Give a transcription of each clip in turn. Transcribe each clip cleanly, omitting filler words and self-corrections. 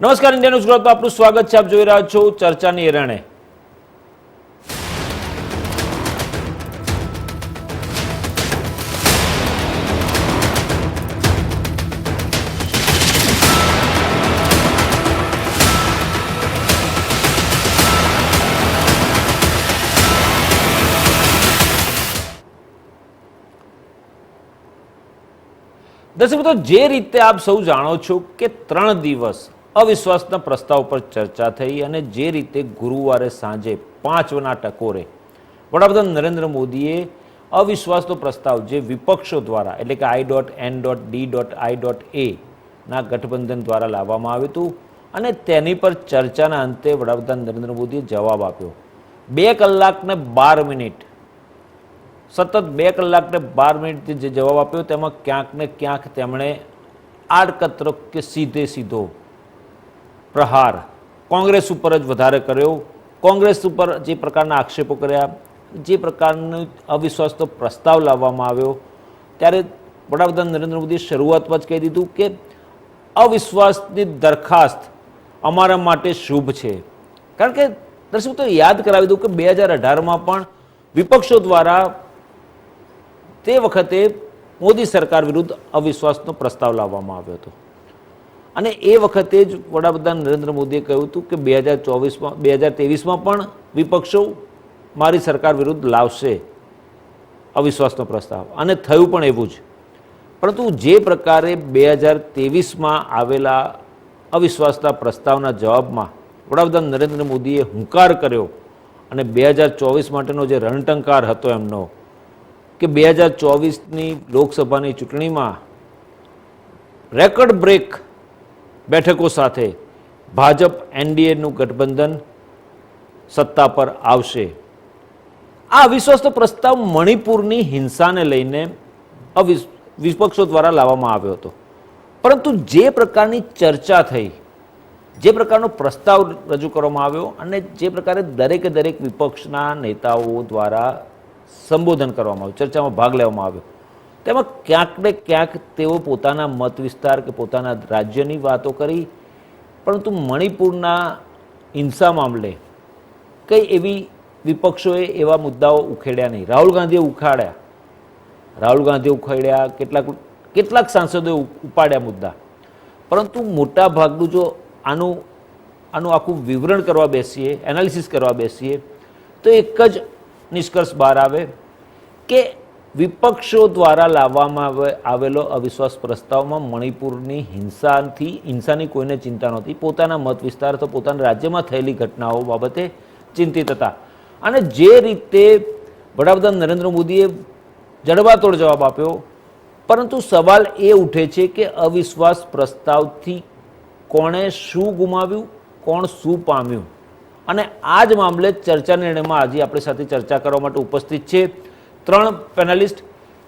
નમસ્કાર, India news ગુજરાતમાં આપનું સ્વાગત છે. આપ જોઈ રહ્યા છો ચર્ચાની એરણે. દર્શક મિત્રો, જે રીતે આપ સૌ જાણો છો કે 3 દિવસ અવિશ્વાસના પ્રસ્તાવ પર ચર્ચા થઈ અને જે રીતે ગુરુવારે સાંજે 5 ટકોરે વડાપ્રધાન નરેન્દ્ર મોદીએ અવિશ્વાસનો પ્રસ્તાવ જે વિપક્ષો દ્વારા એટલે કે I.N.D.I.A ના ગઠબંધન દ્વારા લાવવામાં આવ્યું હતું અને તેની પર ચર્ચાના અંતે વડાપ્રધાન નરેન્દ્ર મોદીએ જવાબ આપ્યો. 2 કલાક ને 12 મિનિટ સતત 2 કલાક ને 12 મિનિટથી જે જવાબ આપ્યો તેમાં ક્યાંક ને ક્યાંક તેમણે આડકતરો કે સીધો પ્રહાર કોંગ્રેસ ઉપર જ વધારે કર્યો. કોંગ્રેસ ઉપર જે પ્રકારના આક્ષેપો કર્યા, જે પ્રકારનો અવિશ્વાસનો પ્રસ્તાવ લાવવામાં આવ્યો, ત્યારે વડાપ્રધાન નરેન્દ્ર મોદીએ શરૂઆતમાં જ કહી દીધું કે અવિશ્વાસની દરખાસ્ત અમારા માટે શુભ છે. કારણ કે દર્શક તો યાદ કરાવી દઉં કે 2018માં પણ વિપક્ષો દ્વારા તે વખતે મોદી સરકાર વિરુદ્ધ અવિશ્વાસનો પ્રસ્તાવ લાવવામાં આવ્યો હતો અને એ વખતે જ વડાપ્રધાન નરેન્દ્ર મોદીએ કહ્યું હતું કે 2023માં પણ વિપક્ષો મારી સરકાર વિરુદ્ધ લાવશે અવિશ્વાસનો પ્રસ્તાવ અને થયું પણ એવું જ. પરંતુ જે પ્રકારે 2023માં આવેલા અવિશ્વાસના પ્રસ્તાવના જવાબમાં વડાપ્રધાન નરેન્દ્ર મોદીએ હુંકાર કર્યો અને 2024 માટેનો જે રણટંકાર હતો એમનો કે 2024ની લોકસભાની ચૂંટણીમાં રેકોર્ડ બ્રેક બેઠકો સાથે ભાજપ NDAનું ગઠબંધન સત્તા પર આવશે. આ અવિશ્વાસનો પ્રસ્તાવ મણિપુરની હિંસાને લઈને વિપક્ષો દ્વારા લાવવામાં આવ્યો હતો. પરંતુ જે પ્રકારની ચર્ચા થઈ, જે પ્રકારનો પ્રસ્તાવ રજૂ કરવામાં આવ્યો અને જે પ્રકારે દરેક વિપક્ષના નેતાઓ દ્વારા સંબોધન કરવામાં આવ્યું, ચર્ચામાં ભાગ લેવામાં આવ્યો, તેમાં ક્યાંક ને ક્યાંક તેઓ પોતાના મત વિસ્તાર કે પોતાના રાજ્યની વાતો કરી, પરંતુ મણિપુરના હિંસા મામલે કઈ એવી વિપક્ષોએ એવા મુદ્દાઓ ઉખેડ્યા નહીં. રાહુલ ગાંધીએ ઉખેડ્યા, કેટલાક સાંસદોએ ઉપાડ્યા મુદ્દા, પરંતુ મોટા ભાગનું જો આનું આખું વિવરણ કરવા બેસીએ, એનાલિસિસ કરવા બેસીએ, તો એક જ નિષ્કર્ષ બહાર આવે કે વિપક્ષો દ્વારા લાવવામાં આવેલો અવિશ્વાસ પ્રસ્તાવમાં મણિપુરની હિંસાની કોઈને ચિંતા નહોતી. પોતાના મત વિસ્તાર તો પોતાના રાજ્યમાં થયેલી ઘટનાઓ બાબતે ચિંતિત હતા. અને જે રીતે વડાપ્રધાન નરેન્દ્ર મોદીએ જડબાતોડ જવાબ આપ્યો, પરંતુ સવાલ એ ઉઠે છે કે અવિશ્વાસ પ્રસ્તાવથી કોણે શું ગુમાવ્યું, કોણ શું પામ્યું. અને આ જ મામલે ચર્ચા નિર્ણયમાં આજે આપણી સાથે ચર્ચા કરવા માટે ઉપસ્થિત છે 3 પેનલિસ્ટ.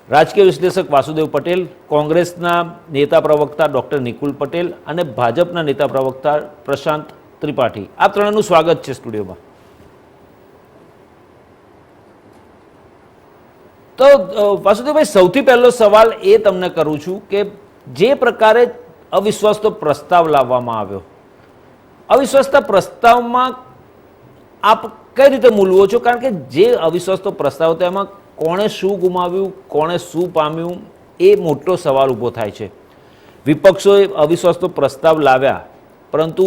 રાજકીય વિશ્લેષક વાસુદેવ પટેલ, કોંગ્રેસના નેતા પ્રવક્તા ડૉક્ટર નિકુલ પટેલ અને ભાજપના નેતા પ્રવક્તા પ્રશાંત ત્રિપાઠી. આ 3નું સ્વાગત છે સ્ટુડિયોમાં. તો વાસુદેવભાઈ, સૌથી પહેલો સવાલ એ તમને કરું છું કે જે પ્રકારે અવિશ્વાસનો પ્રસ્તાવ લાવવામાં આવ્યો, અવિશ્વાસના પ્રસ્તાવમાં આપ કઈ રીતે મૂલવો છો? કારણ કે જે અવિશ્વાસનો પ્રસ્તાવ હતો એમાં કોણે શું ગુમાવ્યું, કોણે શું પામ્યું, એ મોટો સવાલ ઊભો થાય છે. વિપક્ષોએ અવિશ્વાસનો પ્રસ્તાવ લાવ્યા, પરંતુ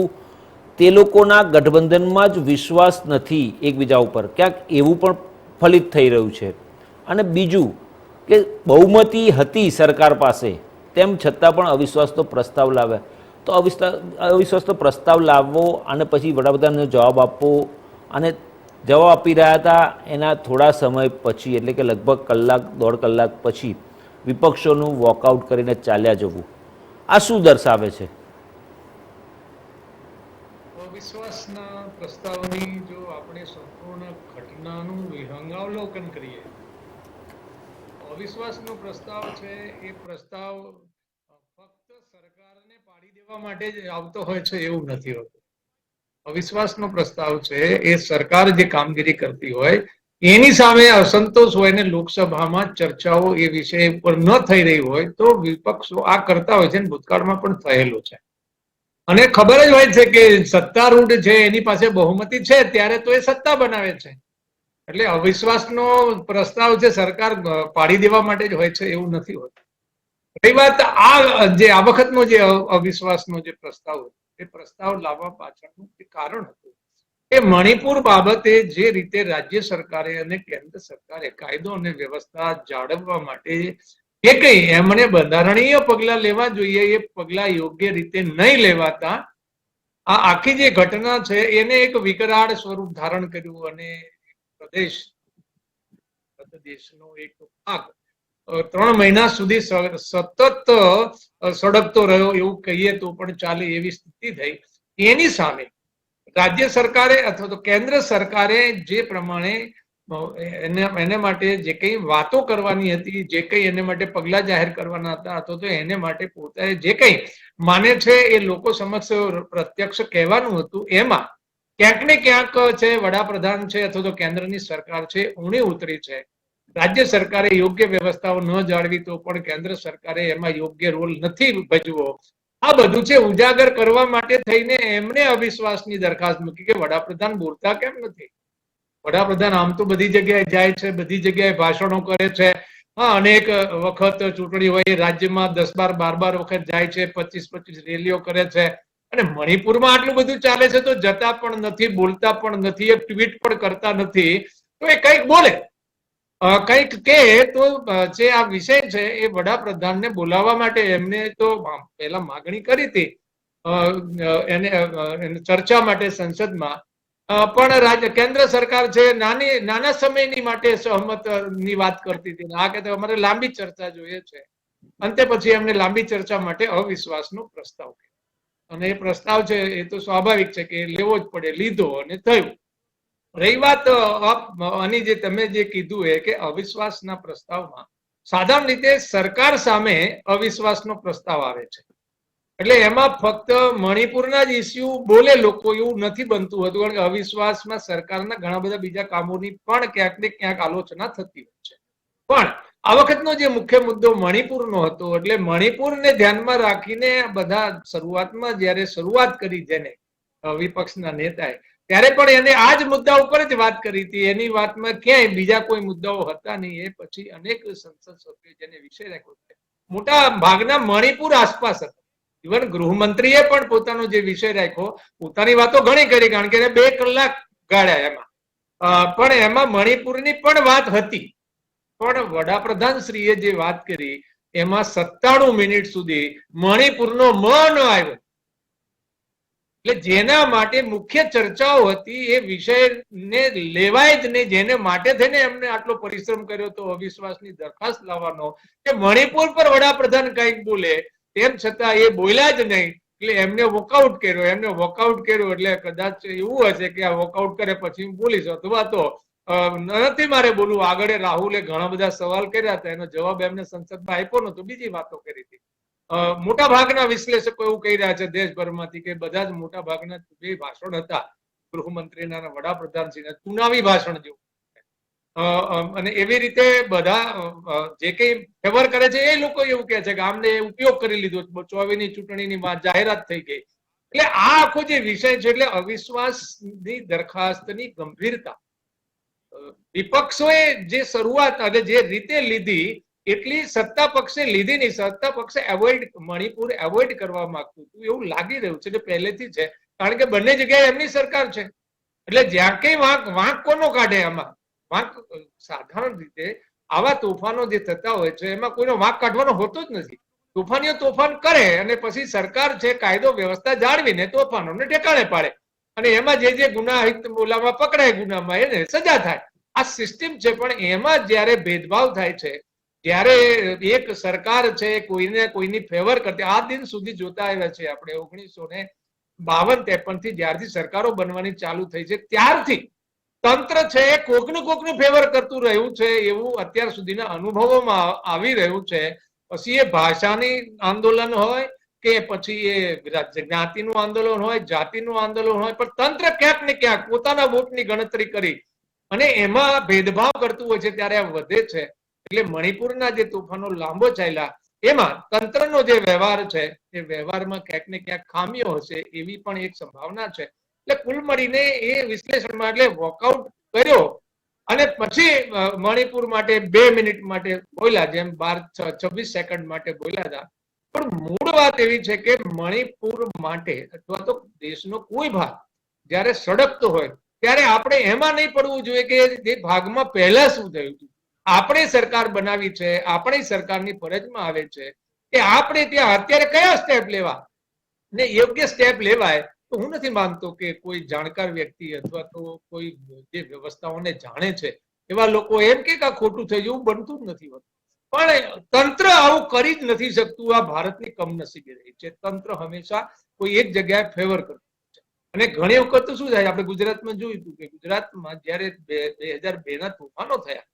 તે લોકોના ગઠબંધનમાં જ વિશ્વાસ નથી એકબીજા ઉપર, ક્યાંક એવું પણ ફલિત થઈ રહ્યું છે. અને બીજું કે બહુમતી હતી સરકાર પાસે, તેમ છતાં પણ અવિશ્વાસનો પ્રસ્તાવ લાવ્યા. તો અવિશ્વાસનો પ્રસ્તાવ લાવવો અને પછી વડાપ્રધાનનો જવાબ આપવો, અને જવાબ આપી રહ્યા હતા એના થોડા સમય પછી એટલે કે લગભગ 1.5 કલાક પછી વિપક્ષોનું વોકઆઉટ કરીને ચાલ્યા જવું, આ શું દર્શાવે છે? અવિશ્વાસના પ્રસ્તાવની જો આપણે સંપૂર્ણ ઘટનાનું વિહંગાવલોકન કરીએ, અવિશ્વાસનો પ્રસ્તાવ છે એ પ્રસ્તાવ ફક્ત સરકારને પાડી દેવા માટે જ આવતો હોય છે એવું નથી હોતું. અવિશ્વાસનો પ્રસ્તાવ છે એ સરકાર જે કામગીરી કરતી હોય એની સામે અસંતોષ હોય ને લોકસભામાં ચર્ચાઓ એ વિષય પર ન થઈ રહી હોય તો વિપક્ષો આ કરતા હોય છે, ભૂતકાળમાં પણ થયેલું છે. અને ખબર જ હોય છે કે સત્તારૂઢ છે એની પાસે બહુમતી છે ત્યારે તો એ સત્તા બનાવે છે. એટલે અવિશ્વાસનો પ્રસ્તાવ છે સરકાર પાડી દેવા માટે જ હોય છે એવું નથી હોતું. એ વાત આ વખતનો જે અવિશ્વાસનો જે પ્રસ્તાવ હતો એ પ્રસ્તાવ લાવવા પાછળનું કારણ હતું કે મણિપુર બાબતે જે રીતે રાજ્ય સરકારે અને કેન્દ્ર સરકારે કાયદો અને વ્યવસ્થા જાળવવા માટે જે કઈ એમણે બંધારણીય પગલા લેવા જોઈએ એ પગલા યોગ્ય રીતે નહીં લેવાતા આ આખી જે ઘટના છે એને એક વિકરાળ સ્વરૂપ ધારણ કર્યું અને દેશનો એક ભાગ 3 મહિના સુધી સતત સળગતો રહ્યો એવું કહીએ તો પણ ચાલે એવી સ્થિતિ થઈ. એની સામે રાજ્ય સરકારે અથવા તો કેન્દ્ર સરકારે જે પ્રમાણે એને માટે જે કઈ વાતો કરવાની હતી, જે કઈ એને માટે પગલા જાહેર કરવાના હતા અથવા તો એને માટે પોતે જે કઈ માને છે એ લોકો સમક્ષ પ્રત્યક્ષ કહેવાનું હતું એમાં ક્યાંક ને ક્યાંક છે વડાપ્રધાન છે અથવા તો કેન્દ્રની સરકાર છે ઊણી ઉતરી છે. રાજ્ય સરકારે યોગ્ય વ્યવસ્થાઓ ન જાળવી તો પણ કેન્દ્ર સરકારે એમાં યોગ્ય રોલ નથી ભજવો. આ બધું છે ઉજાગર કરવા માટે થઈને એમને અવિશ્વાસની દરખાસ્ત મૂકી કે વડાપ્રધાન બોલતા કેમ નથી. વડાપ્રધાન આમ તો બધી જગ્યાએ જાય છે, બધી જગ્યાએ ભાષણો કરે છે, અનેક વખત ચૂંટણી હોય રાજ્યમાં 10-12 વખત જાય છે, 25 રેલીઓ કરે છે અને મણિપુરમાં આટલું બધું ચાલે છે તો જતા પણ નથી, બોલતા પણ નથી, એક ટ્વીટ પણ કરતા નથી. તો એ કંઈક બોલે, કંઈક કે તો જે આ વિષય છે એ વડાપ્રધાનને બોલાવવા માટે એમને તો પહેલા માગણી કરી હતી એને ચર્ચા માટે સંસદમાં, પણ કેન્દ્ર સરકાર છે નાના સમયની માટે સહમત ની વાત કરતી હતી. આ કહેતા અમારે લાંબી ચર્ચા જોઈએ છે. અંતે પછી એમને લાંબી ચર્ચા માટે અવિશ્વાસનો પ્રસ્તાવ કર્યો અને એ પ્રસ્તાવ છે એ તો સ્વાભાવિક છે કે લેવો જ પડે, લીધો અને થયું. રહી વાત આની જે તમે જે કીધું એ કે અવિશ્વાસના પ્રસ્તાવમાં સાધારણ રીતે સરકાર સામે અવિશ્વાસનો પ્રસ્તાવ આવે છે એટલે એમાં ફક્ત મણિપુરના જ ઇસ્યુ બોલે લોકો એવું નથી બનતું હતું, કારણ કે અવિશ્વાસમાં સરકારના ઘણા બધા બીજા કામોની પણ ક્યાંક ને ક્યાંક આલોચના થતી હોય છે. પણ આ વખતનો જે મુખ્ય મુદ્દો મણિપુરનો હતો એટલે મણિપુરને ધ્યાનમાં રાખીને બધા શરૂઆતમાં જયારે શરૂઆત કરી જેને વિપક્ષના નેતાએ ત્યારે પણ એને આ જ મુદ્દા ઉપર જ વાત કરી હતી. એની વાતમાં ક્યાંય બીજા કોઈ મુદ્દાઓ હતા નહીં. એ પછી અનેક સંસદ સભ્યો જેને વિષય રાખ્યો છે મોટા ભાગના મણિપુર આસપાસ હતા. ઇવન ગૃહમંત્રીએ પણ પોતાનો જે વિષય રાખ્યો, પોતાની વાતો ઘણી કરી કારણ કે 2 કલાક ગાળ્યા એમાં, પણ એમાં મણિપુરની પણ વાત હતી. પણ વડાપ્રધાન શ્રીએ જે વાત કરી એમાં 97 મિનિટ સુધી મણિપુરનો મ ન આવ્યો. એટલે જેના માટે મુખ્ય ચર્ચાઓ હતી એ વિષયને લેવાય જ નહીં, જેને માટે થઈને એમને આટલો પરિશ્રમ કર્યો હતો અવિશ્વાસની દરખાસ્ત લાવવાનો કે મણિપુર પર વડાપ્રધાન કંઈક બોલે, તેમ છતાં એ બોલ્યા જ નહીં. એટલે એમને વોકઆઉટ કર્યો. એટલે કદાચ એવું હશે કે આ વોકઆઉટ કરે પછી હું બોલીશ અથવા તો નથી મારે બોલવું. આગળ રાહુલે ઘણા બધા સવાલ કર્યા હતા, એનો જવાબ એમને સંસદમાં આપ્યો નતો, બીજી વાતો કરી હતી. મોટા ભાગના વિશ્લેષકો એવું કહી રહ્યા છે દેશભરમાંથી કે બધા જ મોટા ભાગના જે ભાષણ હતા ગૃહમંત્રીના અને વડાપ્રધાનશ્રીના ચુનાવી ભાષણ જેવું, અને એવી રીતે બધા જે કઈ ફેવર કરે છે એ લોકો એવું કહે છે કે આમને ઉપયોગ કરી લીધો, 24ની ચૂંટણીની જાહેરાત થઈ ગઈ. એટલે આ આખો જે વિષય છે એટલે અવિશ્વાસની દરખાસ્તની ગંભીરતા વિપક્ષોએ જે શરૂઆત અને જે રીતે લીધી એટલી સત્તા પક્ષે લીધી નહીં. સત્તા પક્ષે મણિપુર એવોઇડ કરવા માંગતું હતું એવું લાગી રહ્યું છે પહેલેથી છે, કારણ કે બંને જગ્યાએ એમની સરકાર છે. એટલે જ્યાં કઈ વાંક કોનો કાઢે આમાં? વાંક સાધારણ રીતે આવા તોફાનો જે થતા હોય છે એમાં કોઈનો વાંક કાઢવાનો હોતો જ નથી. તોફાનીઓ તોફાન કરે અને પછી સરકાર છે કાયદો વ્યવસ્થા જાળવીને તોફાનોને ઠેકાણે પાડે અને એમાં જે ગુનાહિત બોલામાં પકડાય ગુનામાં એને સજા થાય. આ સિસ્ટમ છે. પણ એમાં જયારે ભેદભાવ થાય છે, જ્યારે એક સરકાર છે કોઈની ફેવર કરતી, આ દિન સુધી જોતા આવ્યા છે આપણે 1952-53 થી જ્યારથી સરકારો બનવાની ચાલુ થઈ છે ત્યારથી તંત્ર છે એ કોકનું ફેવર કરતું રહ્યું છે એવું અત્યાર સુધીના અનુભવોમાં આવી રહ્યું છે. પછી એ ભાષાની આંદોલન હોય કે પછી એ જ્ઞાતિનું આંદોલન હોય, જાતિનું આંદોલન હોય, પણ તંત્ર ક્યાંક ને ક્યાંક પોતાના વોટની ગણતરી કરી અને એમાં ભેદભાવ કરતું હોય છે ત્યારે આ વધે છે. એટલે મણિપુરના જે તોફાનો લાંબો ચાલ્યા એમાં તંત્રનો જે વ્યવહાર છે એ વ્યવહારમાં ક્યાંક ને ક્યાંક ખામીઓ હશે એવી પણ એક સંભાવના છે. એટલે કુલ મળીને એ વિશ્લેષણમાં એટલે વોકઆઉટ કર્યો અને પછી મણિપુર માટે 2 મિનિટ માટે બોલ્યા, જેમ 26 સેકન્ડ માટે બોલ્યા હતા. પણ મૂળ વાત એવી છે કે મણિપુર માટે અથવા તો દેશનો કોઈ ભાગ જ્યારે સળગતો હોય ત્યારે આપણે એમાં નહીં પડવું જોઈએ કે એ ભાગમાં પહેલા શું થયું હતું. આપણે સરકાર બનાવી છે, આપણી સરકારની ફરજમાં આવે છે કે આપણે ત્યાં અત્યારે કયા સ્ટેપ લેવા ને યોગ્ય સ્ટેપ લેવાય. તો હું નથી માનતો કે કોઈ જાણકાર વ્યક્તિ અથવા તો કોઈ જે વ્યવસ્થાઓને જાણે છે એવા લોકો એમ કે આ ખોટું થઈ એવું બનતું જ નથી હોતું. પણ તંત્ર આવું કરી જ નથી શકતું. આ ભારતની કમનસીબી રહી છે. તંત્ર હંમેશા કોઈ એક જગ્યાએ ફેવર કરતું છે. અને ઘણી વખત તો શું થાય, આપણે ગુજરાતમાં જોયું હતું કે ગુજરાતમાં જયારે 2002 ના તોફાનો થયા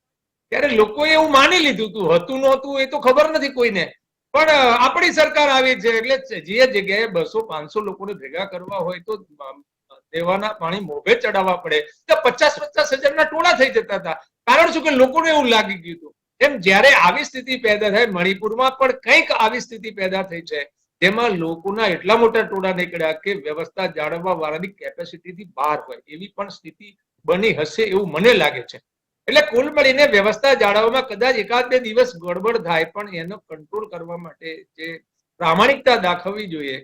ત્યારે લોકોએ એવું માની લીધું હતું નહોતું એ તો ખબર નથી કોઈને, પણ આપણી સરકાર આવી છે એટલે જે જગ્યાએ 200-500 લોકોને ભેગા કરવા હોય તો દેવાના પાણી મોભે ચડાવવા પડે તો 50-50 હજારના ટોળા થઈ જતા હતા. કારણ શું કે લોકોને એવું લાગી ગયું હતું. એમ જ્યારે આવી સ્થિતિ પેદા થાય, મણિપુરમાં પણ કંઈક આવી સ્થિતિ પેદા થઈ છે જેમાં લોકોના એટલા મોટા ટોળા નીકળ્યા કે વ્યવસ્થા જાળવવા વાળાની કેપેસિટીથી બહાર હોય એવી પણ સ્થિતિ બની હશે એવું મને લાગે છે. એટલે કુલ મળીને વ્યવસ્થા જાળવવામાં કદાચ 1-2 દિવસ ગડબડ થાય, પણ એનો કંટ્રોલ કરવા માટે જે પ્રામાણિકતા દાખવવી જોઈએ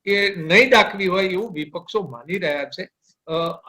કે નહીં દાખવી હોય એવું વિપક્ષો માની રહ્યા છે.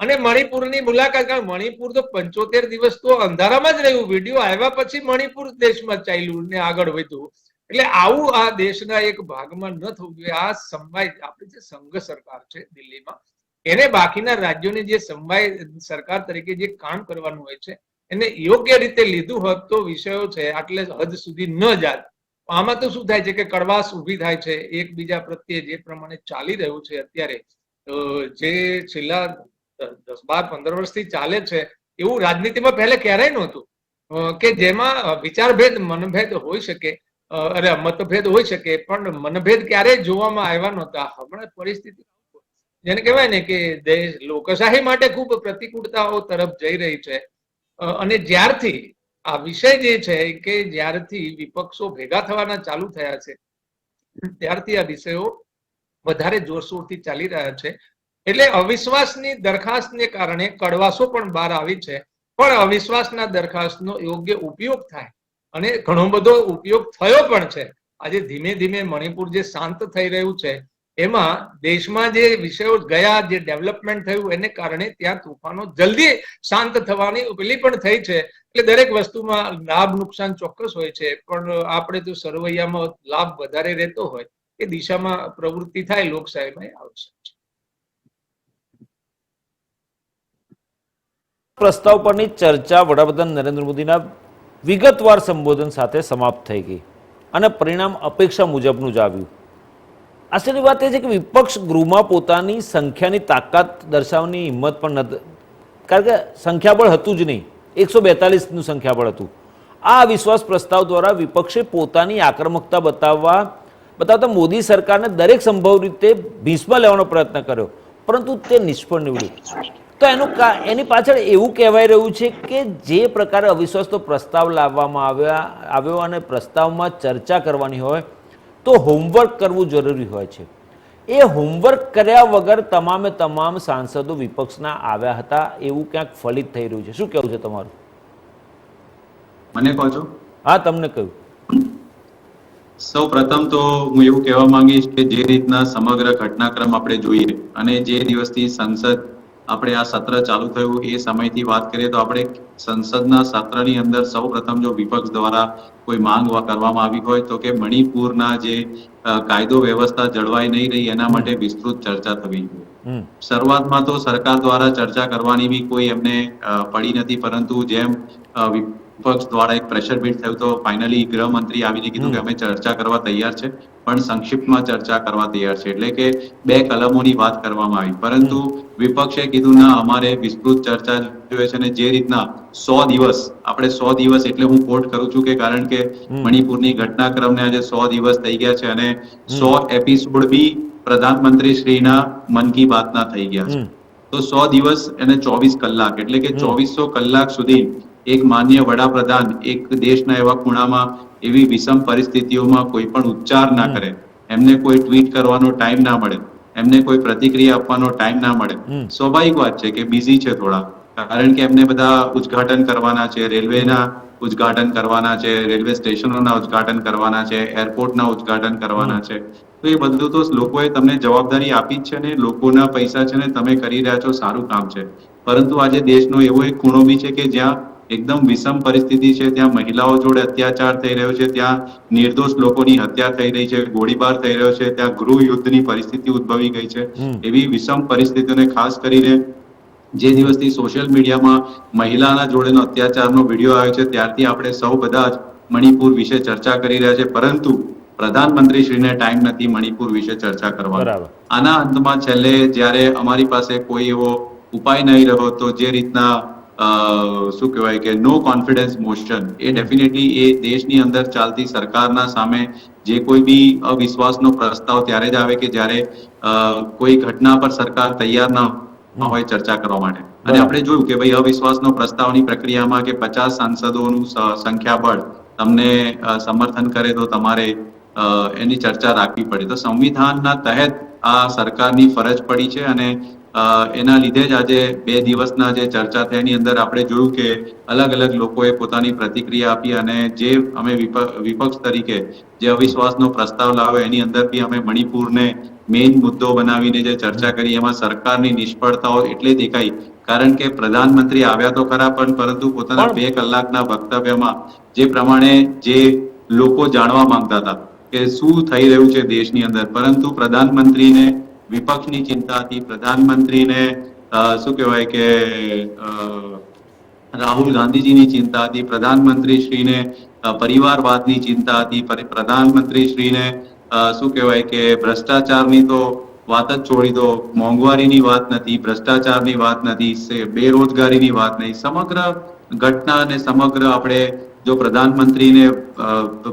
અને મણિપુરની મુલાકાત, કારણ મણિપુર તો 75 દિવસ તો અંધારામાં જ રહ્યું. વિડીયો આવ્યા પછી મણિપુર દેશમાં ચાલ્યું ને આગળ વધ્યું. એટલે આવું આ દેશના એક ભાગમાં ન થવું જોઈએ. આ સમવાય આપણી જે સંઘ સરકાર છે દિલ્હીમાં, એને બાકીના રાજ્યોની જે સમવાય સરકાર તરીકે જે કામ કરવાનું હોય છે એને યોગ્ય રીતે લીધું હોત તો વિષયો છે આટલે હદ સુધી ન જાત. આમાં તો શું થાય છે કે કડવાશ ઉભી થાય છે એકબીજા પ્રત્યે. જે પ્રમાણે ચાલી રહ્યું છે અત્યારે, જે છેલ્લા 10-12-15 વર્ષથી ચાલે છે એવું રાજનીતિમાં પહેલા ક્યારેય નહોતું કે જેમાં વિચારભેદ મનભેદ હોઈ શકે, મતભેદ હોઈ શકે, પણ મનભેદ ક્યારેય જોવામાં આવ્યા નહોતા. હમણાં પરિસ્થિતિ જેને કહેવાય ને કે દેશ લોકશાહી માટે ખૂબ પ્રતિકૂળતાઓ તરફ જઈ રહી છે. અને જ્યારથી આ વિષય જે છે કે જ્યારથી વિપક્ષો ભેગા થવાના ચાલુ થયા છે ત્યારથી આ વિષયો વધારે જોરશોરથી ચાલી રહ્યા છે. એટલે અવિશ્વાસની દરખાસ્તને કારણે કડવાશો પણ બહાર આવી છે, પણ અવિશ્વાસના દરખાસ્તનો યોગ્ય ઉપયોગ થાય અને ઘણો બધો ઉપયોગ થયો પણ છે. આજે ધીમે ધીમે મણિપુર જે શાંત થઈ રહ્યું છે એમાં દેશમાં જે વિષયો ગયા, જે ડેવલપમેન્ટ થયું એને કારણે ત્યાં તોફાનો જલ્દી શાંત થવાની પેલી પણ થઈ છે. એટલે દરેક વસ્તુમાં લાભ નુકસાન ચોક્કસ હોય છે, પણ આપણે તો સરવૈયામાં લાભ વધારે રહેતો હોય એ દિશામાં પ્રવૃત્તિ થાય લોકશાહીમાં આવશે. પ્રસ્તાવ પરની ચર્ચા વડાપ્રધાન નરેન્દ્ર મોદીના વિગતવાર સંબોધન સાથે સમાપ્ત થઈ ગઈ અને પરિણામ અપેક્ષા મુજબનું જ આવ્યું. આશ્ચર્યની વાત એ છે કે વિપક્ષ ગૃહમાં પોતાની સંખ્યાની તાકાત દર્શાવવાની હિંમત પણ નથી, કારણ કે સંખ્યાબળ હતું જ નહીં. 142નું સંખ્યાબળ હતું. આ અવિશ્વાસ પ્રસ્તાવ દ્વારા વિપક્ષે પોતાની આક્રમકતા બતાવતા મોદી સરકારને દરેક સંભવ રીતે ભીંસમાં લેવાનો પ્રયત્ન કર્યો, પરંતુ તે નિષ્ફળ નીવડ્યું. તો એની પાછળ એવું કહેવાય રહ્યું છે કે જે પ્રકારે અવિશ્વાસનો પ્રસ્તાવ લાવવામાં આવ્યો અને પ્રસ્તાવમાં ચર્ચા કરવાની હોય તો હોમવર્ક કરવું જરૂરી હોય છે. એ હોમવર્ક કર્યા વગર તમામ સાંસદો વિપક્ષના આવ્યા હતા એવું ક્યાંક ફલિત થઈ રહ્યું છે. શું કહેવું છે તમારું? મને કહો છો? હા, તમને કહ્યું. સૌ પ્રથમ તો હું એવું કહેવા માંગીશ કે જે રીતના સમગ્ર ઘટનાક્રમ આપણે જોઈએ અને જે દિવસથી સંસદ આપણે આ સત્ર ચાલુ થયું એ સમયથી વાત કરીએ તો આપણે સંસદના સત્રની અંદર સૌ પ્રથમ જો વિપક્ષ દ્વારા કોઈ માંગ કરવામાં આવી હોય તો કે મણિપુરના જે કાયદો વ્યવસ્થા જળવાઈ નહીં રહી એના માટે વિસ્તૃત ચર્ચા થવી જોઈએ. શરૂઆતમાં તો સરકાર દ્વારા ચર્ચા કરવાની બી કોઈ એમને પડી નથી, પરંતુ જેમ વિપક્ષ દ્વારા એક પ્રેશર બીટ થયું તો ફાઇનલી ગૃહમંત્રી આવીને કીધું કે અમે ચર્ચા કરવા તૈયાર છે, પણ સંક્ષિપ્તમાં ચર્ચા કરવા તૈયાર છે. એટલે કે 2 કલમોની વાત કરવામાં આવી, પરંતુ વિપક્ષે કીધું ના અમારે વિસ્તૃત ચર્ચા જોઈએ છે. અને જે રીતના 100 દિવસ, આપણે 100 દિવસ એટલે હું કોટ કરું છું કે કારણ કે મણિપુરની ઘટનાક્રમને આજે 100 દિવસ થઈ ગયા છે અને 100 એપિસોડ બી પ્રધાનમંત્રી શ્રીના મન કી બાતના થઈ ગયા છે. તો 100 દિવસ અને 24 કલાક એટલે કે 2400 કલાક સુધી એક માન્ય વડાપ્રધાન એક દેશના એવા ખૂણામાં એવી વિષમ પરિસ્થિતિઓમાં કોઈ પણ ઉચ્ચાર ના કરે, એમને કોઈ ટ્વીટ કરવાનો ટાઈમ ના મળે, એમને કોઈ પ્રતિક્રિયા આપવાનો ટાઈમ ના મળે. સ્વાભાવિક વાત છે કે બિઝી છે થોડા, કારણ કે એમને બધા ઉદ્ઘાટન કરવાના છે, રેલવેના ઉદ્ઘાટન કરવાના છે, રેલવે સ્ટેશનોના ઉદ્ઘાટન કરવાના છે, એરપોર્ટના ઉદ્ઘાટન કરવાના છે. તો એ બધું તો લોકોએ તમને જવાબદારી આપી જ છે ને, લોકોના પૈસા છે ને, તમે કરી રહ્યા છો, સારું કામ છે. પરંતુ આજે દેશનો એવો એક ખૂણો બી છે કે જ્યાં એકદમ વિષમ પરિસ્થિતિ છે, ત્યાં મહિલાઓ જોડે અત્યાચાર થઈ રહ્યો છે, ત્યાં નિર્દોષ લોકોની હત્યા થઈ રહી છે, ગોળીબાર થઈ રહ્યો છે, ત્યાં ગૃહ યુદ્ધની પરિસ્થિતિ ઉદ્ભવી ગઈ છે. એવી વિષમ પરિસ્થિતિઓને ખાસ કરીને જે દિવસથી સોશિયલ મીડિયામાં મહિલાના જોડેનો અત્યાચારનો વિડીયો આવ્યો છે, ત્યારથી આપણે સૌ બધા જ મણિપુર વિશે ચર્ચા કરી રહ્યા છે, પરંતુ પ્રધાનમંત્રી શ્રીને ટાઈમ નથી મણિપુર વિશે ચર્ચા કરવાનો. બરાબર. આના અંતમાં છેલ્લે જ્યારે અમારી પાસે કોઈ એવો ઉપાય નહીં રહ્યો, તો જે રીતના શું કહેવાય કે નો કોન્ફિડન્સ મોશન, એ ડેફિનેટલી એ દેશની અંદર ચાલતી સરકારના સામે જે કોઈ બી અવિશ્વાસનો પ્રસ્તાવ ત્યારે જ આવે કે જ્યારે કોઈ ઘટના પર સરકાર તૈયાર ન હોય ચર્ચા કરવા માટે. અને આપણે જોયું કે ભાઈ અવિશ્વાસનો પ્રસ્તાવની પ્રક્રિયામાં કે 50 સાંસદોનું સંખ્યાબળ તમને સમર્થન કરે તો તમારે એની ચર્ચા રાખવી પડે. તો સંવિધાનના તહેત આ સરકારની ફરજ પડી છે, અને એના લીધે જ આજે 2 દિવસના જે ચર્ચા થઈ એની અંદર આપણે જોયું કે અલગ અલગ લોકોએ પોતાની પ્રતિક્રિયા આપી, અને જે અમે વિપક્ષ તરીકે જે અવિશ્વાસનો પ્રસ્તાવ લાવ્યો એની અંદર બી અમે મણિપુરને મેઇન મુદ્દો બનાવીને જે ચર્ચા કરી, એમાં સરકારની નિષ્ફળતાઓ એટલે દેખાઈ, કારણ કે પ્રધાનમંત્રી આવ્યા તો ખરા, પરંતુ પોતાના 2 કલાકના વક્તવ્યમાં જે પ્રમાણે જે લોકો જાણવા માંગતા હતા કે શું થઈ રહ્યું છે દેશની અંદર, પરંતુ પ્રધાનમંત્રીને વિપક્ષની ચિંતા હતી, પ્રધાનમંત્રીને શું કહેવાય કે રાહુલ ગાંધીજીની ચિંતા હતી, પ્રધાનમંત્રી શ્રીને પરિવારવાદની ચિંતા હતી, પ્રધાનમંત્રી શ્રીને શું કહેવાય કે ભ્રષ્ટાચારની તો વાત જ છોડી દો, મોંઘવારીની વાત નથી, ભ્રષ્ટાચારની વાત નથી, બેરોજગારીની વાત નહીં. સમગ્ર ઘટના અને સમગ્ર આપણે જો પ્રધાનમંત્રીને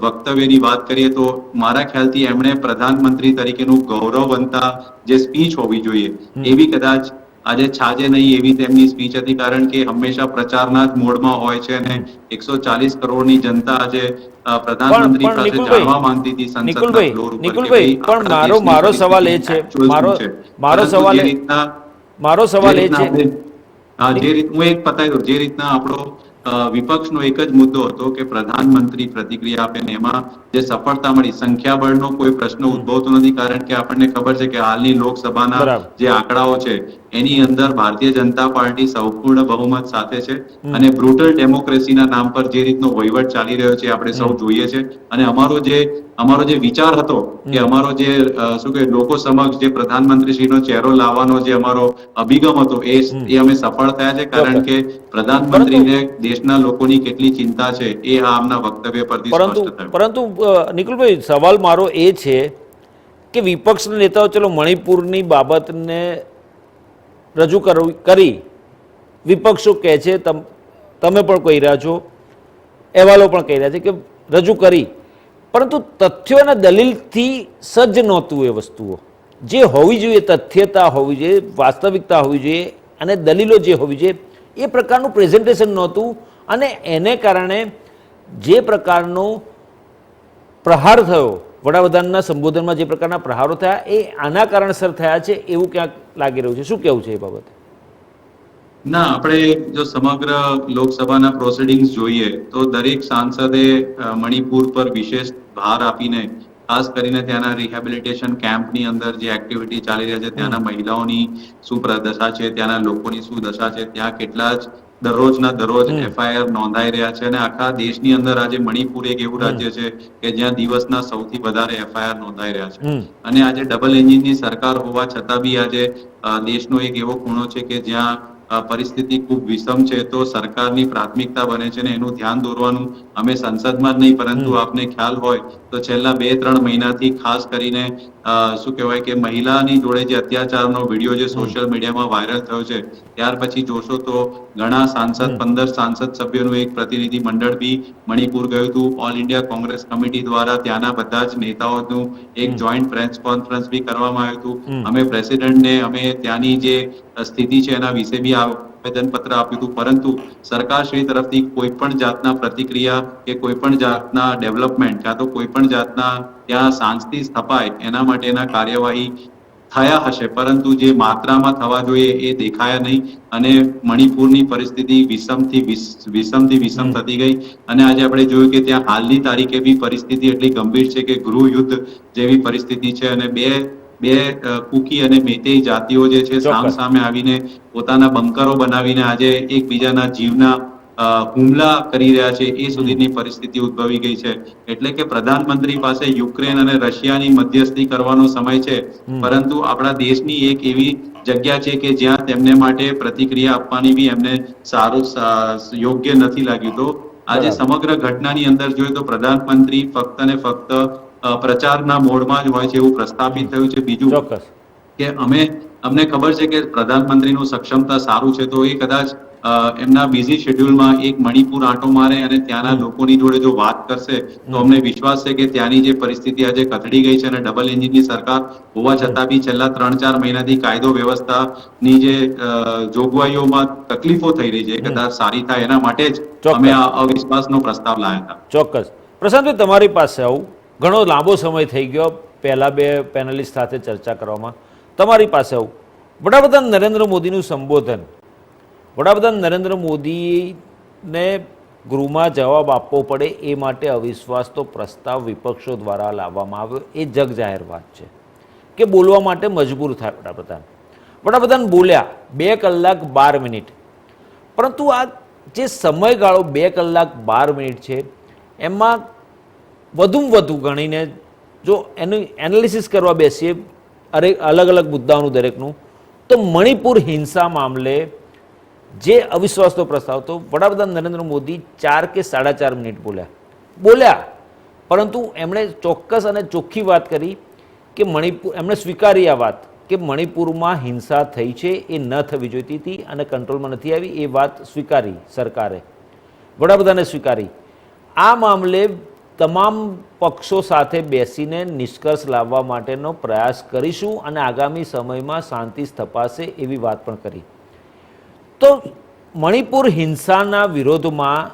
વક્તવ્યની વાત કરીએ તો મારા ખ્યાલથી એમણે પ્રધાનમંત્રી તરીકેનું ગૌરવવંતા જે સ્પીચ હોવી જોઈએ એવી કદાચ આજે છાજે નહીં એવી તેમની સ્પીચ હતી, કારણ કે હંમેશા પ્રચારના જ મોડમાં હોય છે, અને 140 કરોડની જનતા આજે પ્રધાનમંત્રી પાસે જાણવા માંગતી હતી સંસદના ફ્લોર ઉપર. નિકુલભાઈ, પણ મારો સવાલ એ છે, મારો સવાલ એ છે, જે રીત હું એક પતાવી દઉં, જે રીતના આપણો વિપક્ષનો એક જ મુદ્દો હતો કે પ્રધાનમંત્રી પ્રતિક્રિયા આપે ને એમાં જે સફળતા મળી, સંખ્યાબળનો કોઈ પ્રશ્ન ઉદ્ભવતો નથી, કારણ કે આપણને ખબર છે કે હાલની લોકસભાના જે આંકડાઓ છે એની અંદર ભારતીય જનતા પાર્ટી સંપૂર્ણ બહુમત સાથે છે, અને બ્રુટલ ડેમોક્રેસીના નામ પર જે રીતનો વહીવટ ચાલી રહ્યો છે આપણે સૌ જોઈએ છે. અને અમારો જે વિચાર હતો કે અમારો જે શું કે લોકો સમક્ષ જે પ્રધાનમંત્રી શ્રીનો ચહેરો લાવવાનો જે અમારો અભિગમ હતો એ અમે સફળ થયા છે, કારણ કે પ્રધાનમંત્રીને દેશના લોકોની કેટલી ચિંતા છે એ આમના વક્તવ્ય પરથી સ્પષ્ટ થયું. પરંતુ નિકુલભાઈ, સવાલ મારો એ છે કે વિપક્ષના નેતાઓ ચલો મણિપુરની બાબતને રજૂ કરી, વિપક્ષો કહે છે, તમે પણ કહી રહ્યા છો, અહેવાલો પણ કહી રહ્યા છે કે રજૂ કરી, પરંતુ તથ્યો અને દલીલથી સજ્જ નહોતું. એ વસ્તુઓ જે હોવી જોઈએ, તથ્યતા હોવી જોઈએ, વાસ્તવિકતા હોવી જોઈએ, અને દલીલો જે હોવી જોઈએ એ પ્રકારનું પ્રેઝન્ટેશન નહોતું, અને એને કારણે જે પ્રકારનો પ્રહાર થયો, વડાપ્રધાનના સંબોધનમાં જે પ્રકારના પ્રહારો થયા એ આના કારણસર થયા છે એવું ક્યાંક લાગી રહ્યું છે. શું કહેવું છે એ બાબતે? ના, આપણે જો સમગ્ર લોકસભાના પ્રોસિડિંગ્સ જોઈએ તો દરેક સાંસદે મણિપુર પર વિશેષ ભાર આપીને, ખાસ કરીને ત્યાંના રિહેબિલિટેશન કેમ્પની અંદર જે એક્ટિવિટી ચાલી રહી છે, ત્યાંના મહિલાઓની શું દશા છે, ત્યાંના લોકોની શું દશા છે, ત્યાં કેટલા જ દરરોજના દરરોજ FIR નોંધાઈ રહ્યા છે, અને આખા દેશની અંદર આજે મણિપુર એક એવું રાજ્ય છે કે જ્યાં દિવસના સૌથી વધારે FIR નોંધાઈ રહ્યા છે. અને આજે ડબલ એન્જિનની સરકાર હોવા છતાં બી આજે દેશનો એક એવો ખૂણો છે કે જ્યાં પરિસ્થિતિ ખૂબ વિષમ છે, તો સરકારની પ્રાથમિકતા બને છે ને એનું ધ્યાન દોરવાનું અમે સંસદમાં જ નહીં, પરંતુ આપને ખ્યાલ હોય તો છેલ્લા 2-3 મહિનાથી ખાસ કરીને શું કહેવાય કે મહિલાની જોડે જે અત્યાચારનો વિડીયો જે સોશિયલ મીડિયામાં વાયરલ થયો છે, ત્યાર પછી જોશો તો ઘણા સાંસદ, 15 સાંસદ સભ્યોનું એક પ્રતિનિધિ મંડળ બી મણિપુર ગયું હતું. ઓલ ઇન્ડિયા કોંગ્રેસ કમિટી દ્વારા ત્યાંના બધા જ નેતાઓનું એક જોઈન્ટ પ્રેસ કોન્ફરન્સ બી કરવામાં આવ્યું હતું. અમે પ્રેસિડેન્ટને અમે ત્યાંની જે સ્થિતિ છે એના વિશે બી આવેદનપત્ર આપ્યું હતું, પરંતુ સરકારશ્રી તરફથી કોઈ પણ જાતના પ્રતિક્રિયા કે કોઈ પણ જાતના ડેવલપમેન્ટ કાં તો કોઈ પણ જાતના ત્યાં શાંતિ સ્થપાય એના માટેના કાર્યવાહી થયા હશે, પરંતુ જે માત્રામાં થવા જોઈએ એ દેખાયા નહીં અને મણિપુરની પરિસ્થિતિ વિષમ થતી ગઈ. અને આજે આપણે જોયું કે ત્યાં હાલની તારીખે બી પરિસ્થિતિ એટલી ગંભીર છે કે ગૃહ યુદ્ધ જેવી પરિસ્થિતિ છે અને બે કુકી અને મેતેઈ જાતિઓ જે છે સામે આવીને પોતાના બંકરો બનાવીને આજે એકબીજાના જીવના હુમલા કરી રહ્યા છે એ સુધીની પરિસ્થિતિ ઉદ્ભવી ગઈ છે. એટલે કે પ્રધાનમંત્રી પાસે યુક્રેન અને રશિયાની મધ્યસ્થી કરવાનો સમય છે, પરંતુ આપણા દેશની એક એવી જગ્યા છે કે જ્યાં તેમને માટે પ્રતિક્રિયા આપવાની બી એમને સારું યોગ્ય નથી લાગ્યું. તો આજે સમગ્ર ઘટનાની અંદર જોઈએ તો પ્રધાનમંત્રી ફક્ત ને ફક્ત પ્રચારના મોડમાં જ હોય છે એવું પ્રસ્થાપિત થયું છે. બીજું કે અમને ખબર છે કે પ્રધાનમંત્રીનું સક્ષમતા સારું છે, તો એ કદાચ એમના બિઝી શેડ્યુલમાં એક મણિપુર આંટો મારે અને ત્યાંના લોકોની જોડે જો વાત કરશે તો અમને વિશ્વાસ છે કે ત્યાંની જે પરિસ્થિતિ આજે કથળી ગઈ છે અને ડબલ એન્જિનની સરકાર હોવા છતાં બી છેલ્લા 3-4 મહિનાથી કાયદો વ્યવસ્થાની જે જોગવાઈઓમાં તકલીફો થઈ રહી છે એ કદાચ સારી થાય એના માટે જ અમે આ અવિશ્વાસનો પ્રસ્તાવ લાવ્યા હતા. ચોક્કસ. પ્રશાંતભાઈ, તમારી પાસે આવું, ઘણો લાંબો સમય થઈ ગયો પહેલા બે પેનલિસ્ટ સાથે ચર્ચા કરવામાં. તમારી પાસે આવું, વડાપ્રધાન નરેન્દ્ર મોદીનું સંબોધન, વડાપ્રધાન નરેન્દ્ર મોદીને ગૃહમાં જવાબ આપવો પડે એ માટે અવિશ્વાસનો પ્રસ્તાવ વિપક્ષો દ્વારા લાવવામાં આવ્યો, એ જગ જાહેર વાત છે કે બોલવા માટે મજબૂર થાય વડાપ્રધાન બોલ્યા 2 કલાક 12 મિનિટ, પરંતુ આ જે સમયગાળો 2 કલાક 12 મિનિટ છે એમાં વધુમાં વધુ ગણીને જો એનું એનાલિસિસ કરવા બેસીએ અલગ અલગ મુદ્દાઓનું દરેકનું, તો મણિપુર હિંસા મામલે જે અવિશ્વાસનો પ્રસ્તાવ હતો, વડાપ્રધાન નરેન્દ્ર મોદી 4 કે 4.5 મિનિટ બોલ્યા, પરંતુ એમણે ચોક્કસ અને ચોખ્ખી વાત કરી કે એમણે સ્વીકારી આ વાત કે મણિપુરમાં હિંસા થઈ છે, એ ન થવી જોઈતી હતી અને કંટ્રોલમાં નથી આવી, એ વાત સ્વીકારી સરકારે, વડાપ્રધાને સ્વીકારી. આ મામલે તમામ પક્ષો સાથે બેસીને નિષ્કર્ષ લાવવા માટેનો પ્રયાસ કરીશું અને આગામી સમયમાં શાંતિ સ્થપાશે એવી વાત પણ કરી. તો મણિપુર હિંસાના વિરોધમાં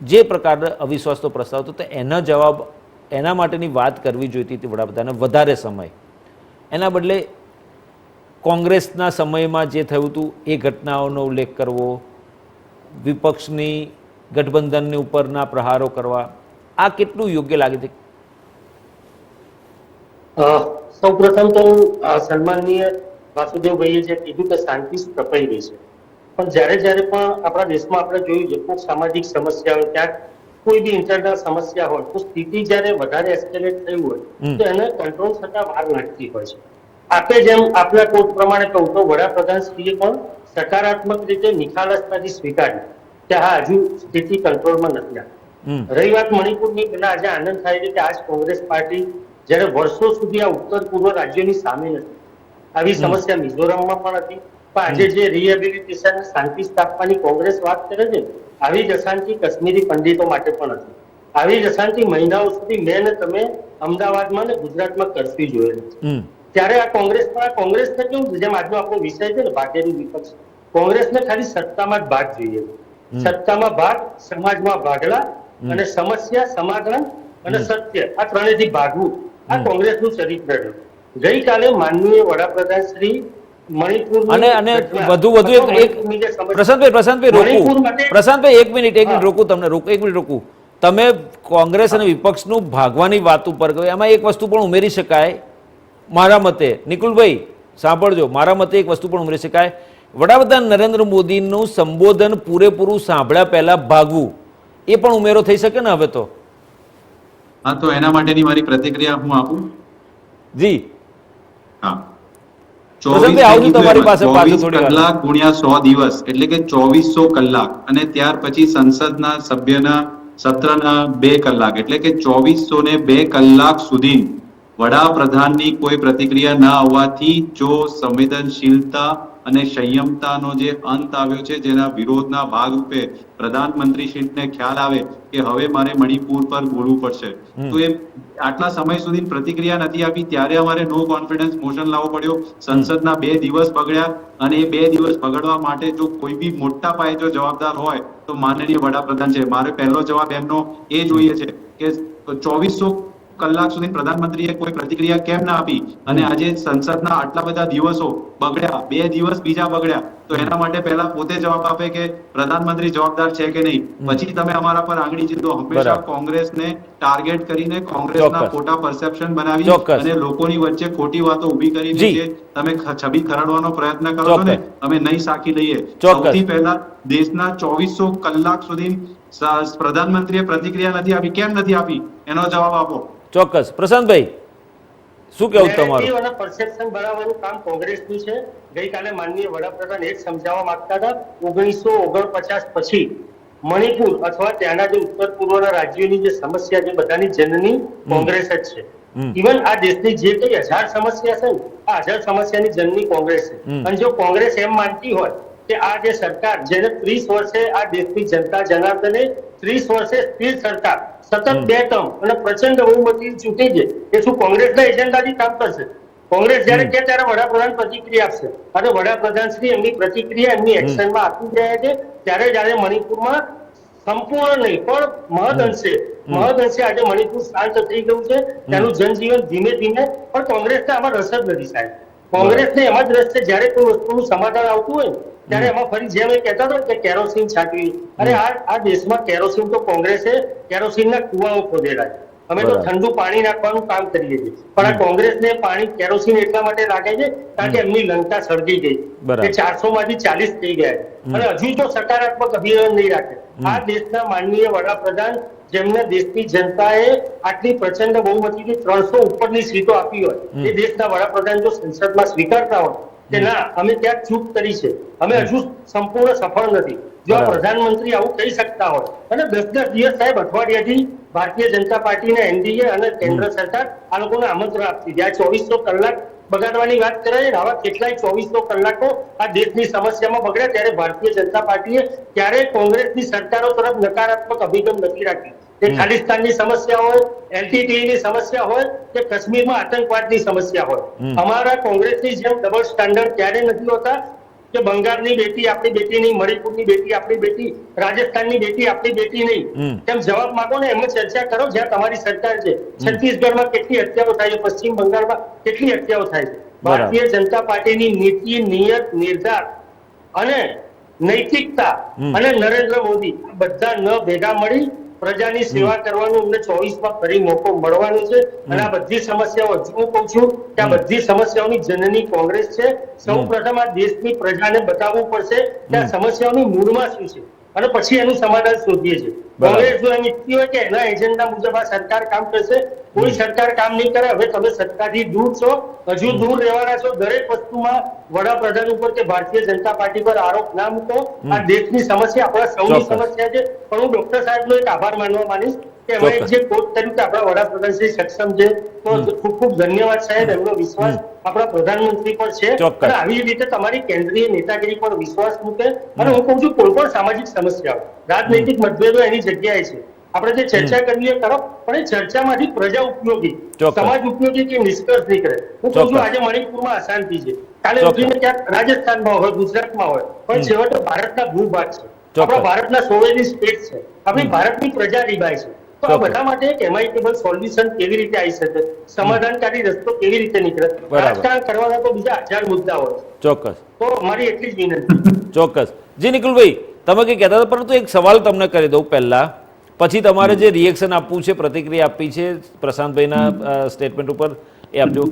જે પ્રકારના અવિશ્વાસનો પ્રસ્તાવ હતો, તો એના જવાબ, એના માટેની વાત કરવી જોઈતી હતી વડાપ્રધાને વધારે સમય. એના બદલે કોંગ્રેસના સમયમાં જે થયું હતું એ ઘટનાઓનો ઉલ્લેખ કરવો, વિપક્ષની ગઠબંધનની ઉપરના પ્રહારો કરવા, આ કેટલું યોગ્ય લાગે છે? સૌ પ્રથમ તો સન્માનનીય વાસુદેવભાઈએ જે કીધું કે શાંતિ સ્થપાઈ રહી છે, પણ જ્યારે પણ આપણા દેશમાં આપણે જોયું છે કોઈ સામાજિક સમસ્યા હોય, ક્યાંક કોઈ બી ઇન્ટરનલ સમસ્યા હોય, તો સ્થિતિ જ્યારે વધારે એસ્કેલેટ થઈ હોય તો એને કંટ્રોલ થતા વાર લાગતી હોય છે. આપે જેમ આપના કોર્ટ પ્રમાણે કહું તો વડાપ્રધાનશ્રીએ પણ સકારાત્મક રીતે નિખાલસતાથી સ્વીકાર્યું કે હા, હજુ સ્થિતિ કંટ્રોલમાં નથી આવી. રહી વાત મણિપુરની, આજે આનંદ થાય છે કે આજ કોંગ્રેસ પાર્ટી જ્યારે વર્ષો સુધી આ ઉત્તર પૂર્વ રાજ્યોની સામે નથી, આવી સમસ્યા મિઝોરમમાં પણ હતી, પણ આજે જે રિહેબિલિટેશન શાંતિ સ્થાપવાની કોંગ્રેસ વાત કરે છે, આવી જ અશાંતિ કાશ્મીરી પંડિતો માટે પણ હતી. આવી જ અશાંતિ મહિનાઓ સુધી મેં ને તમે અમદાવાદમાં ને ગુજરાતમાં કરફ્યુ જોયેલું છે. ત્યારે આ કોંગ્રેસને કેવું, જેમ આજનો આપણો વિષય છે ને ભાગેડુ વિપક્ષ, કોંગ્રેસને ખાલી સત્તામાં જ ભાગ જોઈએ, સત્તામાં ભાગ, સમાજમાં ભાગલા અને સમસ્યા સમાધાન અને સત્ય, આ ત્રણેયથી ભાગવું, આ કોંગ્રેસનું ચરિત્ર છે. ગઈકાલે માનનીય વડાપ્રધાન શ્રી મણિપુર અને વધુ એક પ્રશાંતભાઈ 1 મિનિટ રોકું તમને, 1 મિનિટ રોકું. તમે કોંગ્રેસ અને વિપક્ષનું ભાગવાની વાત ઉપર ગયો, એમાં એક વસ્તુ પણ ઉમેરી શકાય મારા મતે, નિકુલભાઈ સાંભળજો, મારા મતે એક વસ્તુ પણ ઉમેરી શકાય, વડાપ્રધાન નરેન્દ્ર મોદીનું સંબોધન પૂરેપૂરું સાંભળ્યા પહેલા ભાગવું, એ પણ ઉમેરો થઈ શકે ને હવે તો? હા, તો એના માટેની મારી પ્રતિક્રિયા હું આપું. જી હા, 24 કલાક ગુણ્યા 100 દિવસ એટલે કે 2400 કલાક, અને ત્યાર પછી સંસદના સભ્યના સત્રના 2 કલાક એટલે કે 2402 કલાક સુધી વડાપ્રધાનની કોઈ પ્રતિક્રિયા ના આવવાથી જો સંવેદનશીલતા અને સંયમતાનો જે અંત આવ્યો છે, જેના વિરોધના ભાગરૂપે પ્રધાનમંત્રીશ્રીને ખ્યાલ આવે કે હવે મારે મણિપુર પર બોલવું પડશે, તો એ આટલા સમય સુધી પ્રતિક્રિયા નથી આપી, ત્યારે અમારે નો કોન્ફિડન્સ મોશન લાવવો પડ્યો. સંસદના 2 દિવસ બગડ્યા અને એ 2 દિવસ બગડવા માટે જો કોઈ બી મોટા પાયે જો જવાબદાર હોય તો માનનીય વડાપ્રધાન છે. મારે પહેલો જવાબ એમનો એ જોઈએ છે કે 2400 કલાક સુધી પ્રધાનમંત્રીએ કોઈ પ્રતિક્રિયા કેમ ના આપી અને આજે સંસદના આટલા બધા દિવસો બગડ્યા, 2 દિવસ બીજા બગડ્યા, તો એના માટે પહેલા પોતે જવાબ આપે કે પ્રધાનમંત્રી જવાબદાર છે કે નહીં, પછી તમે અમારા પર આંગળી ચીંધો. હંમેશા કોંગ્રેસને ટાર્ગેટ કરીને કોંગ્રેસના ખોટા પરસેપ્શન બનાવી અને લોકોની વચ્ચે ખોટી વાતો ઊભી કરીને જે તમે છબી ખરડવાનો પ્રયત્ન કરો છો ને, અમે નહીં સાખી લઈએ. સૌથી પહેલા દેશના 2400 કલાક સુધી પ્રધાનમંત્રીએ પ્રતિક્રિયા નથી આપી, કેમ નથી આપી એનો જવાબ આપો. ચોક્કસ. પ્રશાંતભાઈ, શું કહેવું તમારું? પરસેપ્શન બનાવવાનું કામ કોંગ્રેસનું છે. ગઈકાલે માનનીય વડાપ્રધાન એ જ સમજાવવા માંગતા હતા, 1949 પછી મણિપુર અથવા ત્યાંના જે ઉત્તર પૂર્વના રાજ્યોની જે સમસ્યા છે બધાની જનની કોંગ્રેસ જ છે. ઇવન આ દેશની જે કઈ 1000 સમસ્યા છે ને, આ 1000 સમસ્યાની જનની કોંગ્રેસ છે. અને જો કોંગ્રેસ એમ માનતી હોય કે આ જે સરકાર જેને 30 વર્ષે આ દેશની જનતા જનાર્દને 30 વર્ષે સ્થિર સરકાર સતત 2 ટર્મ અને પ્રચંડ બહુમતી ચૂંટી છે, એ શું કોંગ્રેસના એજન્ડાથી કામ કરશે? કોંગ્રેસ જયારે કે ત્યારે વડાપ્રધાન પ્રતિક્રિયા આપશે અને વડાપ્રધાન શ્રી એમની પ્રતિક્રિયા એમની એક્શનમાં આપી રહ્યા છે. ત્યારે જયારે મણિપુરમાં સંપૂર્ણ નહીં પણ મહદઅંશે આજે મણિપુર શાંત થઈ ગયું છે, તેનું જનજીવન ધીમે ધીમે, પણ કોંગ્રેસને આમાં રસ જ નથી સાહેબ. કોંગ્રેસને એમાં જ રસ છે જયારે કોઈ વસ્તુનું સમાધાન આવતું હોય ત્યારે એમાં ફરી જેમ એ કહેતા હતા કે કેરોસીન છાંટવી. અરે આ દેશમાં કેરોસીન તો કોંગ્રેસે કેરોસીનના કુવાઓ ખોદેલા છે. અમે તો ઠંડુ પાણી નાખવાનું કામ કરીએ છીએ, પણ આ કોંગ્રેસને પાણી કેરોસીન એટલા માટે લાગે છે કારણ કે એમની લંકા સળગી ગઈ, એ 400 માંથી 40 થઈ ગયા અને હજુ તો સકારાત્મક અભિયાન નહીં રાખે. આ દેશના માનનીય વડાપ્રધાન જેમને દેશની જનતાએ આટલી પ્રચંડ બહુમતીથી 300 ઉપરની સીટો આપી હોય, એ દેશના વડાપ્રધાન જો સંસદમાં સ્વીકારતા હોય કે ના અમે ક્યાંક ચૂક કરી છે, અમે હજુ સંપૂર્ણ સફળ નથી, જો આ પ્રધાનમંત્રી આવું કહી શકતા હોય અને 10-10 દિવસ સાહેબ અઠવાડિયાથી ભારતીય જનતા પાર્ટીના એનડીએ અને કેન્દ્ર સરકાર આ લોકોને આમંત્રણ આપતી હતી. આ 2400 કલાક બગાડવાની વાત કરે છે, આવા કેટલાય 2400 કલાકો આ દેશની સમસ્યામાં બગડ્યા, ત્યારે ભારતીય જનતા પાર્ટીએ ક્યારેય કોંગ્રેસની સરકારો તરફ નકારાત્મક અભિગમ નથી રાખ્યો. એ ખાલિસ્તાનની સમસ્યા હોય, એલટીટીઈની સમસ્યા હોય કે કાશ્મીરમાં આતંકવાદની સમસ્યા હોય, અમારા કોંગ્રેસની જેમ ડબલ સ્ટાન્ડર્ડ ક્યારે નથી હોતા કે બંગાળની બેટી આપણી બેટી નહીં, મણિપુરની બેટી આપણી બેટી, રાજસ્થાનની બેટી આપણી બેટી નહીં. તેમ જવાબ માંગો ને, એમ ચર્ચા કરો જ્યાં તમારી સરકાર છે. છત્તીસગઢમાં કેટલી હત્યાઓ થાય છે, પશ્ચિમ બંગાળમાં કેટલી હત્યાઓ થાય છે. ભારતીય જનતા પાર્ટીની નીતિ, નિયત, નિર્ધાર અને નૈતિકતા અને નરેન્દ્ર મોદી બધા ન ભેગા મળી પ્રજાની સેવા કરવાનું અમને 24માં ફરી મોકો મળવાનો છે. અને આ બધી સમસ્યાઓ, હજુ હું કહું છું કે આ બધી સમસ્યાઓની જનની કોંગ્રેસ છે. સૌ પ્રથમ આ દેશની પ્રજાને બતાવવું પડશે કે આ સમસ્યાઓની મૂળમાં શું છે અને પછી એનું સમાધાન શોધીએ છીએ. કોંગ્રેસ જો એમ ઈચ્છતી હોય કે એના એજન્ડા મુજબ આ સરકાર કામ કરશે, કોઈ સરકાર કામ નહીં કરે. હવે તમે સત્તાથી દૂર છો, હજુ દૂર રહેવાના છો. દરેક વસ્તુમાં વડાપ્રધાન ઉપર કે ભારતીય જનતા પાર્ટી પર આરોપ ના મૂકો. આ દેશની સમસ્યા આપણા સૌની સમસ્યા છે. પણ હું ડોક્ટર સાહેબનો એક આભાર માનવા માનીશ કે અમે જે કોટ કર્યું કે આપણા વડાપ્રધાન શ્રી સક્ષમ છે, તો ખૂબ ખૂબ ધન્યવાદ સાહેબ. એમનો વિશ્વાસ આપણા પ્રધાનમંત્રી પર છે અને આવી રીતે તમારી કેન્દ્રીય નેતાગીરી પર વિશ્વાસ મૂકે. અને હું કહું છું કોઈ પણ સામાજિક સમસ્યાઓ, રાજનૈતિક મતભેદો એની જગ્યાએ છે, આપણે જે ચર્ચા કરીએ કરો, પણ એ ચર્ચામાંથી પ્રજા ઉપયોગી, સમાજ ઉપયોગી કે નિષ્કર્ષ નીકળે. હું કહું છું આજે મણિપુરમાં અશાંતિ છે, કાલે ઉઠીને ક્યાંક રાજસ્થાનમાં હોય, ગુજરાતમાં હોય, પણ છેવટે ભારતના ભૂભાગ છે, આપણા ભારતના સોવેરિન સ્ટેટ છે, આપણી ભારતની પ્રજા રીબાય છે. તો આ બધા માટે એક એમાઇટેબલ સોલ્યુશન કેવી રીતે આવી શકે, સમાધાનકારી રસ્તો કેવી રીતે નીકળે? રાજકારણ કરવાના તો બીજા 1000 મુદ્દાઓ છે. ચોક્કસ. તો મારી એટલી જ વિનંતી. ચોક્કસ. જી નિકુલભાઈ, તમે કંઈ કહેતા હતા, પરંતુ એક સવાલ તમને કરી દઉં પહેલા, પછી તમારે જે રિએક્શન આપવું છે, પ્રતિક્રિયા આપવી છે પ્રશાંતભાઈના સ્ટેટમેન્ટ ઉપર, એ આપજો.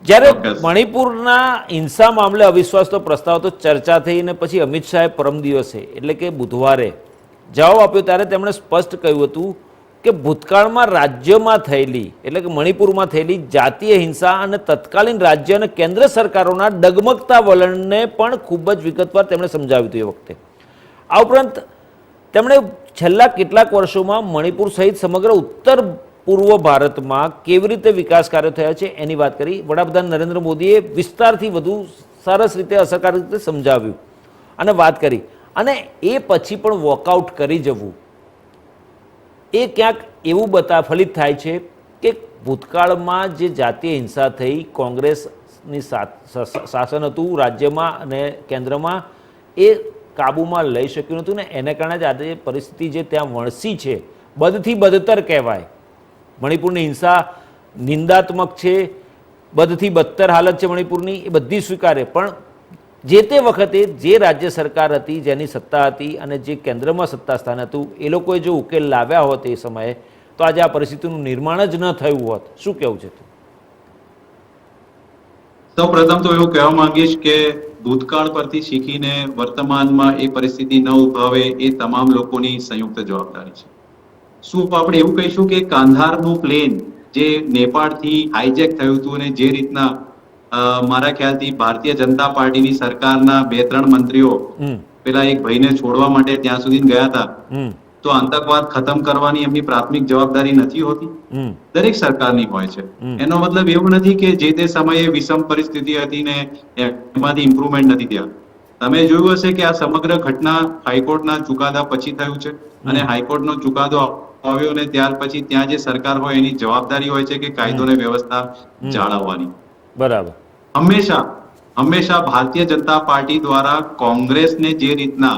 જ્યારે મણિપુરના હિંસા મામલે અવિશ્વાસનો પ્રસ્તાવ તો ચર્ચા થઈ ને પછી અમિત શાહે પરમ દિવસે એટલે કે બુધવારે જવાબ આપ્યો, ત્યારે તેમણે સ્પષ્ટ કહ્યું હતું કે ભૂતકાળમાં રાજ્યમાં થયેલી એટલે કે મણિપુરમાં થયેલી જાતીય હિંસા અને તત્કાલીન રાજ્ય અને કેન્દ્ર સરકારોના ડગમગતા વલણને પણ ખૂબ જ વિગતવાર તેમણે સમજાવ્યું હતું એ વખતે. આ ઉપરાંત તેમણે છેલ્લા કેટલાક વર્ષોમાં મણિપુર સહિત સમગ્ર ઉત્તર પૂર્વ ભારતમાં કેવી રીતે વિકાસ કાર્યો થયા છે એની વાત કરી. વડાપ્રધાન નરેન્દ્ર મોદીએ વિસ્તારથી વધુ સરસ રીતે અસરકારક રીતે સમજાવ્યું અને વાત કરી, અને એ પછી પણ વોકઆઉટ કરી જવું એ ક્યાંક એવું ફલિત થાય છે કે ભૂતકાળમાં જે જાતીય હિંસા થઈ, કોંગ્રેસની શાસન હતું રાજ્યમાં અને કેન્દ્રમાં, એ કાબૂમાં લઈ શક્યું નહોતું ને એને કારણે જ આજે પરિસ્થિતિ જે ત્યાં વણસી છે બદથી બદતર કહેવાય. મણિપુરની હિંસા નિંદાત્મક છે, બદથી બદતર હાલત છે મણિપુરની, એ બધી સ્વીકારે. પણ જે તે વખતે જે રાજ્ય સરકાર હતી, જેની સત્તા હતી અને જે કેન્દ્રમાં સત્તા સ્થાન હતું, એ લોકોએ જો ઉકેલ લાવ્યા હોત એ સમયે તો આજે આ પરિસ્થિતિનું નિર્માણ જ ન થયું હોત. શું કહેવું છે? સૌ પ્રથમ તો એવું કહેવા માંગીશ કે ભૂતકાળ પરથી શીખીને વર્તમાનમાં એ પરિસ્થિતિ ન ઉદ્ભવે એ તમામ લોકોની સંયુક્ત જવાબદારી છે. શું આપણે એવું કહીશું કે કાંધારનું પ્લેન જે નેપાળથી હાઈજેક થયું હતું અને જે રીતના મારા ખ્યાલથી ભારતીય જનતા પાર્ટીની સરકારના 2-3 મંત્રીઓ પેલા એક ભાઈને છોડવા માટે ત્યાં સુધી ગયા હતા, તો આતંકવાદ ખતમ કરવાની એમની પ્રાથમિક જવાબદારી નથી હોતી? દરેક સરકારની હોય છે. એનો મતલબ એવું નથી કે જે તે સમયે વિષમ પરિસ્થિતિ હતી ને એમાંથી ઇમ્પ્રુવમેન્ટ નથી થયા. તમે જોયું હશે કે આ સમગ્ર ઘટના હાઈકોર્ટના ચુકાદા પછી થયું છે, અને હાઈકોર્ટનો ચુકાદો આવ્યો ને ત્યાર પછી ત્યાં જે સરકાર હોય એની જવાબદારી હોય છે કે કાયદો અને વ્યવસ્થા જાળવવાની. બરાબર. હંમેશા ભારતીય જનતા પાર્ટી દ્વારા કોંગ્રેસને જે રીતના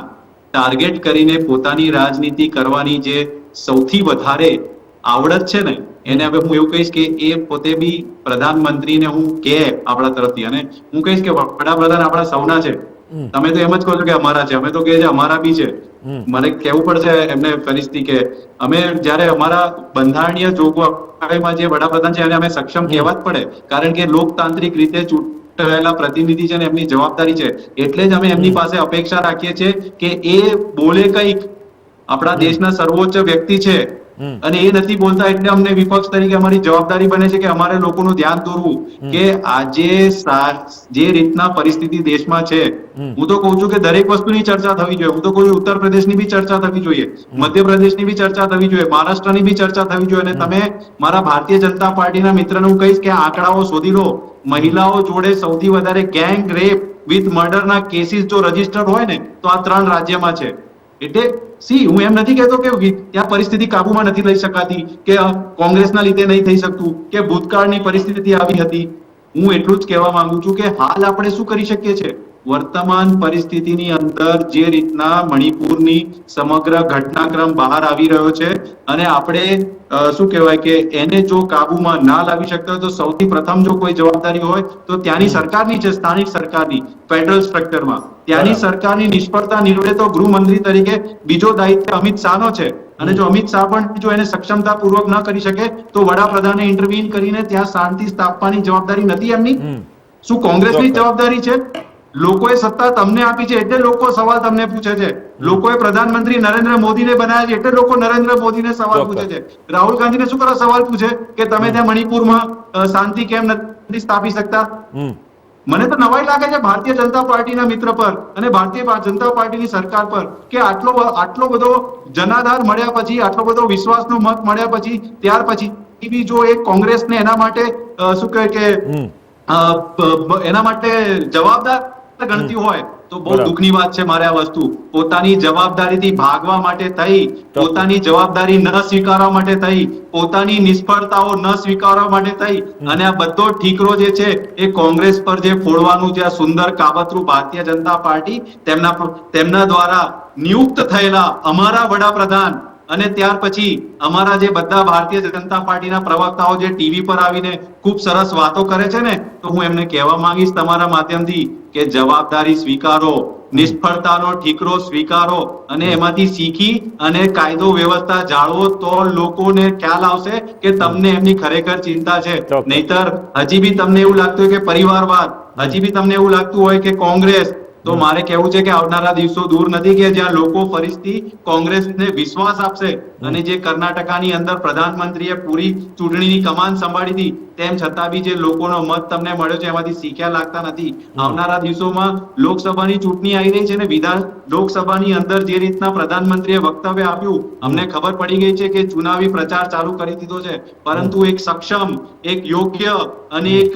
ટાર્ગેટ કરીને પોતાની રાજનીતિ કરવાની જે સૌથી વધારે આવડત છે ને, એને હવે હું એવું કહીશ કે એ પોતે બી પ્રધાનમંત્રીને હું કે આપણા તરફથી, અને હું કહીશ કે વડાપ્રધાન આપણા સૌના છે. તમે તો એમ જ કહો છો કે અમારા છે, અમે તો કહે છે અમારા બી છે. મને કહેવું પડશે એમને ફરીથી કે અમે જયારે અમારા બંધારણીય જોગવાઈમાં જે વડાપ્રધાન છે એને અમે સક્ષમ કહેવા જ પડે, કારણ કે લોકતાંત્રિક રીતે ચૂંટાયેલા પ્રતિનિધિ છે ને એમની જવાબદારી છે. એટલે જ અમે એમની પાસે અપેક્ષા રાખીએ છીએ કે એ બોલે કંઈક. આપણા દેશના સર્વોચ્ચ વ્યક્તિ છે અને એ નથી બોલતા, એટલે અમને વિપક્ષ તરીકે અમારી જવાબદારી બને છે કે અમારે લોકોનું ધ્યાન દોરવું કે આજે જે રીતના પરિસ્થિતિ દેશમાં છે, હું તો કહું છું કે દરેક વસ્તુની ચર્ચા થવી જોઈએ. હું તો કહું છું ઉત્તર પ્રદેશની બી ચર્ચા થવી જોઈએ, મધ્યપ્રદેશની બી ચર્ચા થવી જોઈએ, મહારાષ્ટ્રની બી ચર્ચા થવી જોઈએ. અને તમે મારા ભારતીય જનતા પાર્ટીના મિત્રને હું કહીશ કે આંકડાઓ શોધી લો. મહિલાઓ જોડે સૌથી વધારે ગેંગ રેપ વિથ મર્ડરના કેસીસ જો રજીસ્ટર્ડ હોય ને તો આ 3 રાજ્યમાં છે. એટલે હું એમ નથી કહેતો કે ત્યાં પરિસ્થિતિ કાબુમાં નથી લઈ શકાતી, કે કોંગ્રેસના લીધે નહીં થઈ શકતું, કે ભૂતકાળની પરિસ્થિતિ આવી હતી. હું એટલું જ કહેવા માંગુ છું કે હાલ આપણે શું કરી શકીએ છીએ. વર્તમાન પરિસ્થિતિની અંદર જે રીતના મણિપુરની સમગ્ર ઘટનાક્રમ બહાર આવી રહ્યો છે, અને આપણે શું કહેવાય કે એને જો કાબુમાં ના લાવી શકતા હોય તો સૌથી પ્રથમ જો કોઈ જવાબદારી હોય તો ત્યાંની સરકારની છે, સ્થાનિક સરકારની, ફેડરલ સ્ટ્રક્ચરમાં. ત્યાંની સરકારની નિષ્ફળતા નિર્ણય તો ગૃહમંત્રી તરીકે બીજો દાયિત્વ અમિત શાહનો છે, અને જો અમિત શાહ પણ જો એને સક્ષમતાપૂર્વક ન કરી શકે તો વડાપ્રધાને ઇન્ટરવીન કરીને ત્યાં શાંતિ સ્થાપવાની જવાબદારી નથી એમની? શું કોંગ્રેસની જવાબદારી છે? લોકોએ સત્તા તમને આપી છે એટલે લોકો સવાલ તમને પૂછે છે. લોકોએ પ્રધાનમંત્રી નરેન્દ્ર મોદીને બનાવ્યા છે એટલે લોકો નરેન્દ્ર મોદીને સવાલ પૂછે છે. રાહુલ ગાંધીને શું કરવા સવાલ પૂછે કે તમે ત્યાં મણિપુરમાં શાંતિ કેમ નથી સ્થાપી શકતા? મને તો નવાઈ લાગે છે ભારતીય જનતા પાર્ટીના મિત્ર પર અને ભારતીય જનતા પાર્ટીની સરકાર પર કે આટલો બધો જનાધાર મળ્યા પછી, આટલો બધો વિશ્વાસનો મત મળ્યા પછી, ત્યાર પછી બી જો એક કોંગ્રેસને એના માટે શું કહે કે એના માટે જવાબદાર ગણતી હોય તો બહુ દુઃખની વાત છે. મારે આ વસ્તુ પોતાની જવાબદારીથી ભાગવા માટે થઈ, પોતાની જવાબદારી ન સ્વીકારવા માટે થઈ, પોતાની નિષ્ફળતાઓ ન સ્વીકારવા માટે થઈ, અને આ બધો ઠીકરો જે છે એ કોંગ્રેસ પર જે ફોડવાનું જે આ સુંદર કાવતરું ભારતીય જનતા પાર્ટી તેમના દ્વારા નિયુક્ત થયેલા અમારા વડાપ્રધાન અને ત્યાર પછી અમારા જે બધા ભારતીય જનતા પાર્ટીના પ્રવક્તાઓ જે ટીવી પર આવીને ખૂબ સરસ વાતો કરે છે ને, તો હું એમને કહેવા માંગીશ તમારા માધ્યમથી કે જવાબદારી સ્વીકારો, નિષ્ફળતાનો ઠીકરો સ્વીકારો, અને એમાંથી શીખી અને કાયદો વ્યવસ્થા જાળવો તો લોકોને ખ્યાલ આવશે કે તમને એમની ખરેખર ચિંતા છે. નહીતર હજી બી તમને એવું લાગતું હોય કે પરિવારવાદ, હજી બી તમને એવું લાગતું હોય કે કોંગ્રેસ, તો મારે કહેવું છે કે આવનારા દિવસો દૂર નથી કે જ્યાં લોકો ફરીથી કોંગ્રેસને વિશ્વાસ આપશે અને જે કર્ણાટકાની અંદર પ્રધાનમંત્રીએ પૂરી ચૂંટણીની કમાન સંભાળી હતી, તેમ છતાં બી જે લોકોનો મત તમને મળ્યો છે એમાંથી શીખ્યા લાગતા નથી. આવનારા દિવસોમાં લોકસભાની ચૂંટણી આવી રહી છે ને લોકસભાની અંદર જે રીતના પ્રધાનમંત્રીએ વક્તવ્ય આપ્યું, અમને ખબર પડી ગઈ છે કે ચુનાવી પ્રચાર ચાલુ કરી દીધો છે, પરંતુ એક સક્ષમ, એક યોગ્ય અને એક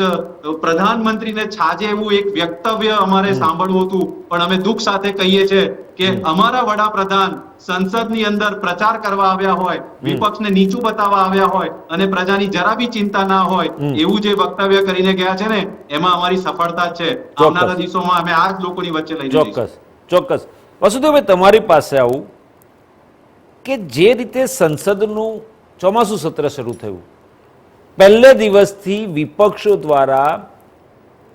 પ્રધાનમંત્રીને છાજે એવું એક વક્તવ્ય અમારે સાંભળવું હતું. પણ અમે દુઃખ સાથે કહીએ છીએ કે અમારા વડાપ્રધાન સંસદની અંદર પ્રચાર કરવા આવ્યા હોય, વિપક્ષને નીચું બતાવવા આવ્યા હોય અને પ્રજાની જરા બી ચિંતા ના હોય એવું જે વક્તવ્ય કરીને ગયા છે ને, એમાં અમારી સફળતા જ છે. આવનારા દિવસોમાં અમે આ જ લોકોની વચ્ચે લઈ જઈશું. ચોક્કસ. વસુદેવભાઈ, તમારી પાસે આવું કે જે રીતે સંસદનું ચોમાસું સત્ર શરૂ થયું, પહેલે દિવસથી વિપક્ષો દ્વારા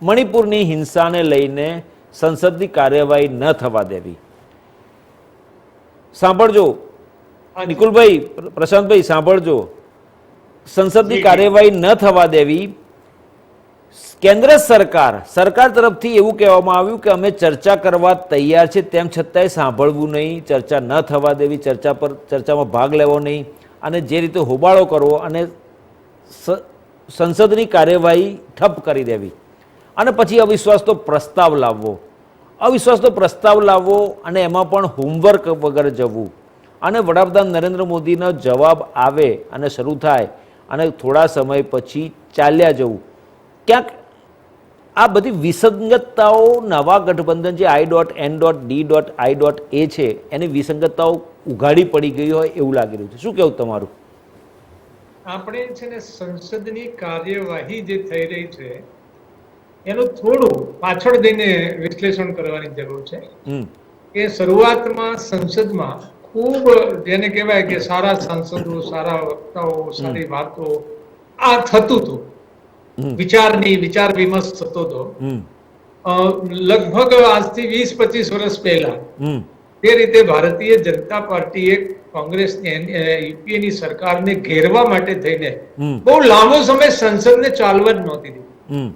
મણિપુરની હિંસાને લઈને સંસદની કાર્યવાહી ન થવા દેવી. સાંભળજો નિકુલભાઈ, પ્રશાંતભાઈ સાંભળજો, સંસદની કાર્યવાહી ન થવા દેવી. કેન્દ્ર સરકાર તરફથી એવું કહેવામાં આવ્યું કે અમે ચર્ચા કરવા તૈયાર છે, તેમ છતાંય સાંભળવું નહીં, ચર્ચા ન થવા દેવી, ચર્ચામાં ભાગ લેવો નહીં અને જે રીતે હોબાળો કરવો અને સંસદની કાર્યવાહી ઠપ કરી દેવી અને પછી અવિશ્વાસનો પ્રસ્તાવ લાવવો અને એમાં પણ હોમવર્ક વગર જવું અને વડાપ્રધાન નરેન્દ્ર મોદીનો જવાબ આવે અને શરૂ થાય અને થોડા સમય પછી ચાલ્યા જવું. ક્યાંક આ બધી વિસંગતતાઓ નવા ગઠબંધન જે I.N.D.I.A છે એની વિસંગતતાઓ ઉઘાડી પડી ગઈ હોય એવું લાગી રહ્યું છે. શું કહેવું તમારું? આપણે છે ને સંસદની કાર્યવાહી જે થઈ રહી છે એનું થોડું પાછળ જઈને વિશ્લેષણ કરવાની જરૂર છે કે શરૂઆતમાં સંસદમાં ખૂબ જેને કહેવાય કે સારા સાંસદો, સારા વક્તાઓ, સારી વાતો આ થતું હતું, વિચાર વિમર્શ થતો હતો. લગભગ આજથી 20-25 વર્ષ પહેલા તે રીતે ભારતીય જનતા પાર્ટીએ કોંગ્રેસની યુપીએની સરકારને ઘેરવા માટે થઈને બહુ લાંબો સમય સંસદને ચાલવા જ નહોતી દીધી.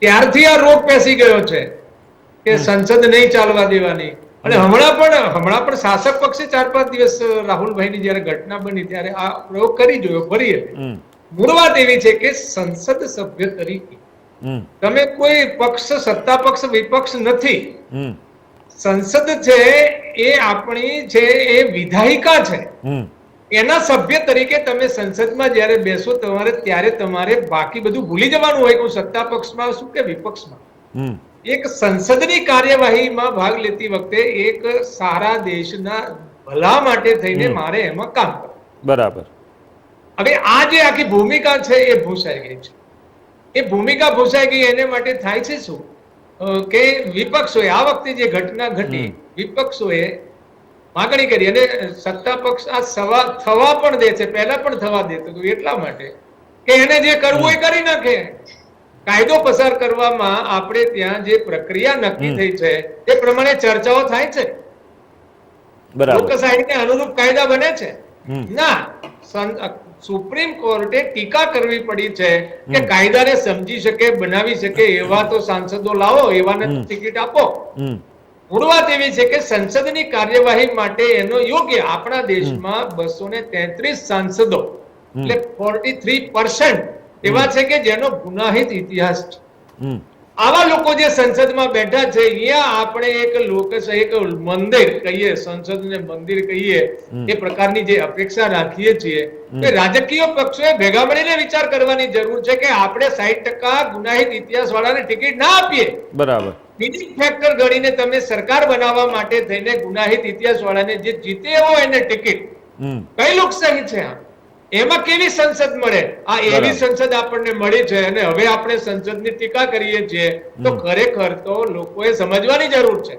ત્યારથી આ રોગ પેસી ગયો છે કે સંસદ નહીં ચાલવા દેવાની. અને હમણાં પણ શાસક પક્ષે 4-5 દિવસ રાહુલભાઈની જયારે ઘટના બની ત્યારે આ પ્રયોગ કરી જોયો ફરી. મૂળ વાત એવી છે કે સંસદ સભ્ય તરીકે તમે કોઈ પક્ષ, સત્તા પક્ષ, વિપક્ષ નથી. સંસદ છે એ આપણી છે એ વિધાયિકા છે. એના સભ્ય તરીકે તમે સંસદમાં જયારે બેસો ત્યારે તમારે બાકી બધું ભૂલી જવાનું હોય કે હું સત્તા પક્ષમાં છું કે વિપક્ષમાં. એક સંસદની કાર્યવાહીમાં ભાગ લેતી વખતે એક સારા દેશના ભલા માટે થઈને મારે એમાં કામ કરવું. બરાબર. હવે આ જે આખી ભૂમિકા છે એ ભૂસાઈ ગઈ છે. એ ભૂમિકા ભૂસાઈ ગઈ એને માટે થાય છે શું કે વિપક્ષોએ આ વખતે જે ઘટના ઘટી, વિપક્ષોએ માગણી કરી અને સત્તા પક્ષ આ થવા પણ દે છે, પહેલા પણ થવા દેતું હતું એટલા માટે કે એને જે કરવું એ કરી નાખે. કાયદો પસાર કરવામાં આપણે ત્યાં જે પ્રક્રિયા નક્કી થઈ છે એ પ્રમાણે ચર્ચાઓ થાય છે, લોકશાહીને અનુરૂપ કાયદા બને છે. ના, સુપ્રીમ કોર્ટે ટીકા કરવી પડી છે કે કાયદાને સમજી શકે, બનાવી શકે એવા તો સાંસદો લાવો, એવાને ટિકિટ આપો. મૂળ વાત એવી છે કે સંસદની કાર્યવાહી માટે એનો યોગ્ય આપણા દેશમાં 233 સાંસદો એટલે 43% એવા છે કે જેનો ગુનાહિત ઇતિહાસ છે. આવા લોકો જે સંસદમાં બેઠા છે અહીંયા આપણે એક મંદિર કહીએ, સંસદને મંદિર કહીએ એ પ્રકારની જે અપેક્ષા રાખીએ છીએ કે રાજકીય પક્ષોએ ભેગા મળીને વિચાર કરવાની જરૂર છે કે આપણે 60% ગુનાહિત ઇતિહાસ વાળાને ટિકિટ ના આપીએ. બરાબર. બીજી ફેક્ટર ગણીને તમે સરકાર બનાવવા માટે થઈને ગુનાહિત ઇતિહાસ વાળાને જે જીતે હોય એને ટિકિટ, કઈ લોકશાહી છે આ? એમાં કેવી સંસદ મળે? આ એવી સંસદ આપણને મળી છે અને હવે આપણે સંસદની ટીકા કરીએ છીએ તો ખરેખર તો લોકોએ સમજવાની જરૂર છે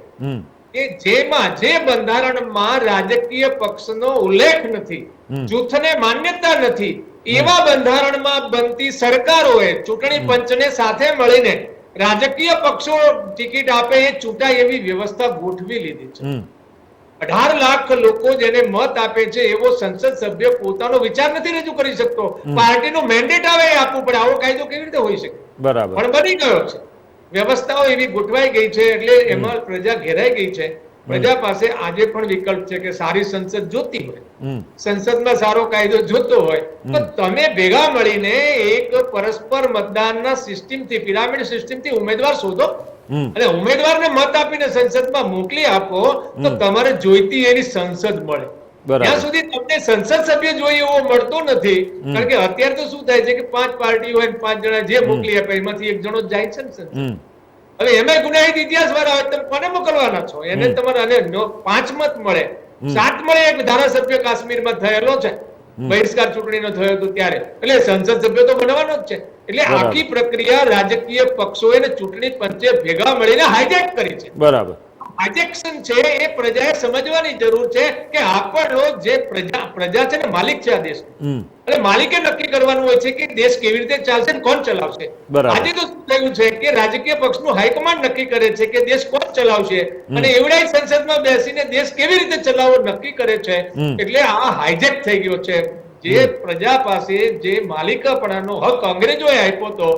કે જેમાં જે બંધારણમાં રાજકીય પક્ષનો ઉલ્લેખ નથી, જૂથને માન્યતા નથી, એવા બંધારણમાં બનતી સરકારોએ ચૂંટણી પંચને સાથે મળીને રાજકીય પક્ષો ટિકિટ આપે એ ચૂંટાય એવી વ્યવસ્થા ગોઠવી લીધી છે. 18 લાખ લોકો જેને મત આપે છે એવો સંસદ સભ્ય પોતાનો વિચાર નથી રજૂ કરી શકતો. પાર્ટીનું મેન્ડેટ આવે એ આપવું પડે. આવો કાયદો કેવી રીતે હોઈ શકે? બરાબર. પણ બની ગયો છે, વ્યવસ્થાઓ એવી ગોઠવાઈ ગઈ છે એટલે એમાં પ્રજા ઘેરાઈ ગઈ છે. પ્રજા પાસે આજે પણ વિકલ્પ છે કે સારી સંસદ જોતી હોય, હમ સંસદમાં સારો કાયદો જોતો હોય તો તમે ભેગા મળીને એક પરસ્પર મતદાનના સિસ્ટમથી, પિરામિડ સિસ્ટમથી ઉમેદવાર શોધો હમ અને ઉમેદવારને મત આપીને સંસદમાં મોકલી આપો તો તમારે જોઈતી એની સંસદ મળે. બરાબર. ત્યાં સુધી તમને સંસદ સભ્ય જોઈએ એવો મળતો નથી. કારણ કે અત્યારે તો શું થાય છે કે 5 પાર્ટી હોય 5 જણા જે મોકલી આપે એમાંથી એક જણો જાય છે ને સંસદ. હમ હવે એમાં ગુનાહિત ઇતિહાસ વાળા હોય તમે કોને મોકલવાના છો? એને તમારે અને 5 મત મળે, 7 મળે. એક ધારાસભ્ય કાશ્મીરમાં થયેલો છે, બહિષ્કાર ચૂંટણીનો થયો હતો ત્યારે, એટલે સંસદ સભ્ય તો બનવાનો જ છે. એટલે બરાબર. આખી પ્રક્રિયા રાજકીય પક્ષોએ અને ચૂંટણી પંચે ભેગા મળીને હાઈજેક કરી છે. બરાબર. હાઈજેક્શન છે એ પ્રજાએ સમજવાની જરૂર છે કે આપણો જે પ્રજા છે ને માલિક છે આ દેશ, હમ અને માલિકે નક્કી કરવાનું હોય છે કે દેશ કેવી રીતે ચાલશે ને કોણ ચલાવશે. બરાબર. આજે તો શું થયું છે કે રાજકીય પક્ષનું હાઈકમાન્ડ નક્કી કરે છે કે દેશ કોણ ચલાવશે અને એવડાય સંસદમાં બેસીને દેશ કેવી રીતે ચલાવવો નક્કી કરે છે. એટલે આ હાઈજેક થઈ ગયો છે. જે પ્રજા પાસે જે માલિકાપણાનો હક અંગ્રેજોએ આપ્યો હતો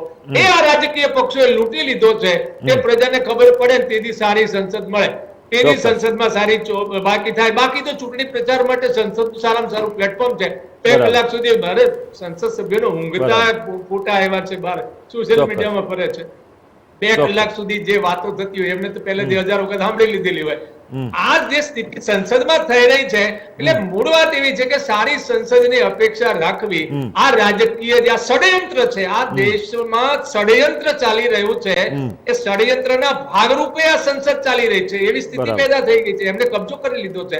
એ આ રાજકીય પક્ષોએ લૂંટી લીધો છે. તે પ્રજાને ખબર પડે ને તેથી સારી સંસદ મળે, તેની સંસદમાં સારી બાકી થાય. બાકી તો ચૂંટણી પ્રચાર માટે સંસદ સારામાં સારું પ્લેટફોર્મ છે. 2 કલાક સુધી મારે સંસદ સભ્યોનો ઊંઘતા ફોટા આવ્યા છે, બહાર સોશિયલ મીડિયામાં ફરે છે. 2 કલાક સુધી જે વાતો થતી હોય એમને તો પહેલેથી 1000 વખત સાંભળી લીધેલી હોય. આ જે સ્થિતિ સંસદમાં થઈ રહી છે, એટલે મૂળ વાત એવી છે કે સારી સંસદની અપેક્ષા રાખવી. આ રાજકીય જે આ ષડયંત્ર છે, આ દેશમાં ષડયંત્ર ચાલી રહ્યું છે, એ ષડયંત્રના ભાગરૂપે આ સંસદ ચાલી રહી છે એવી સ્થિતિ પેદા થઈ ગઈ છે. એમને કબજો કરી લીધો છે.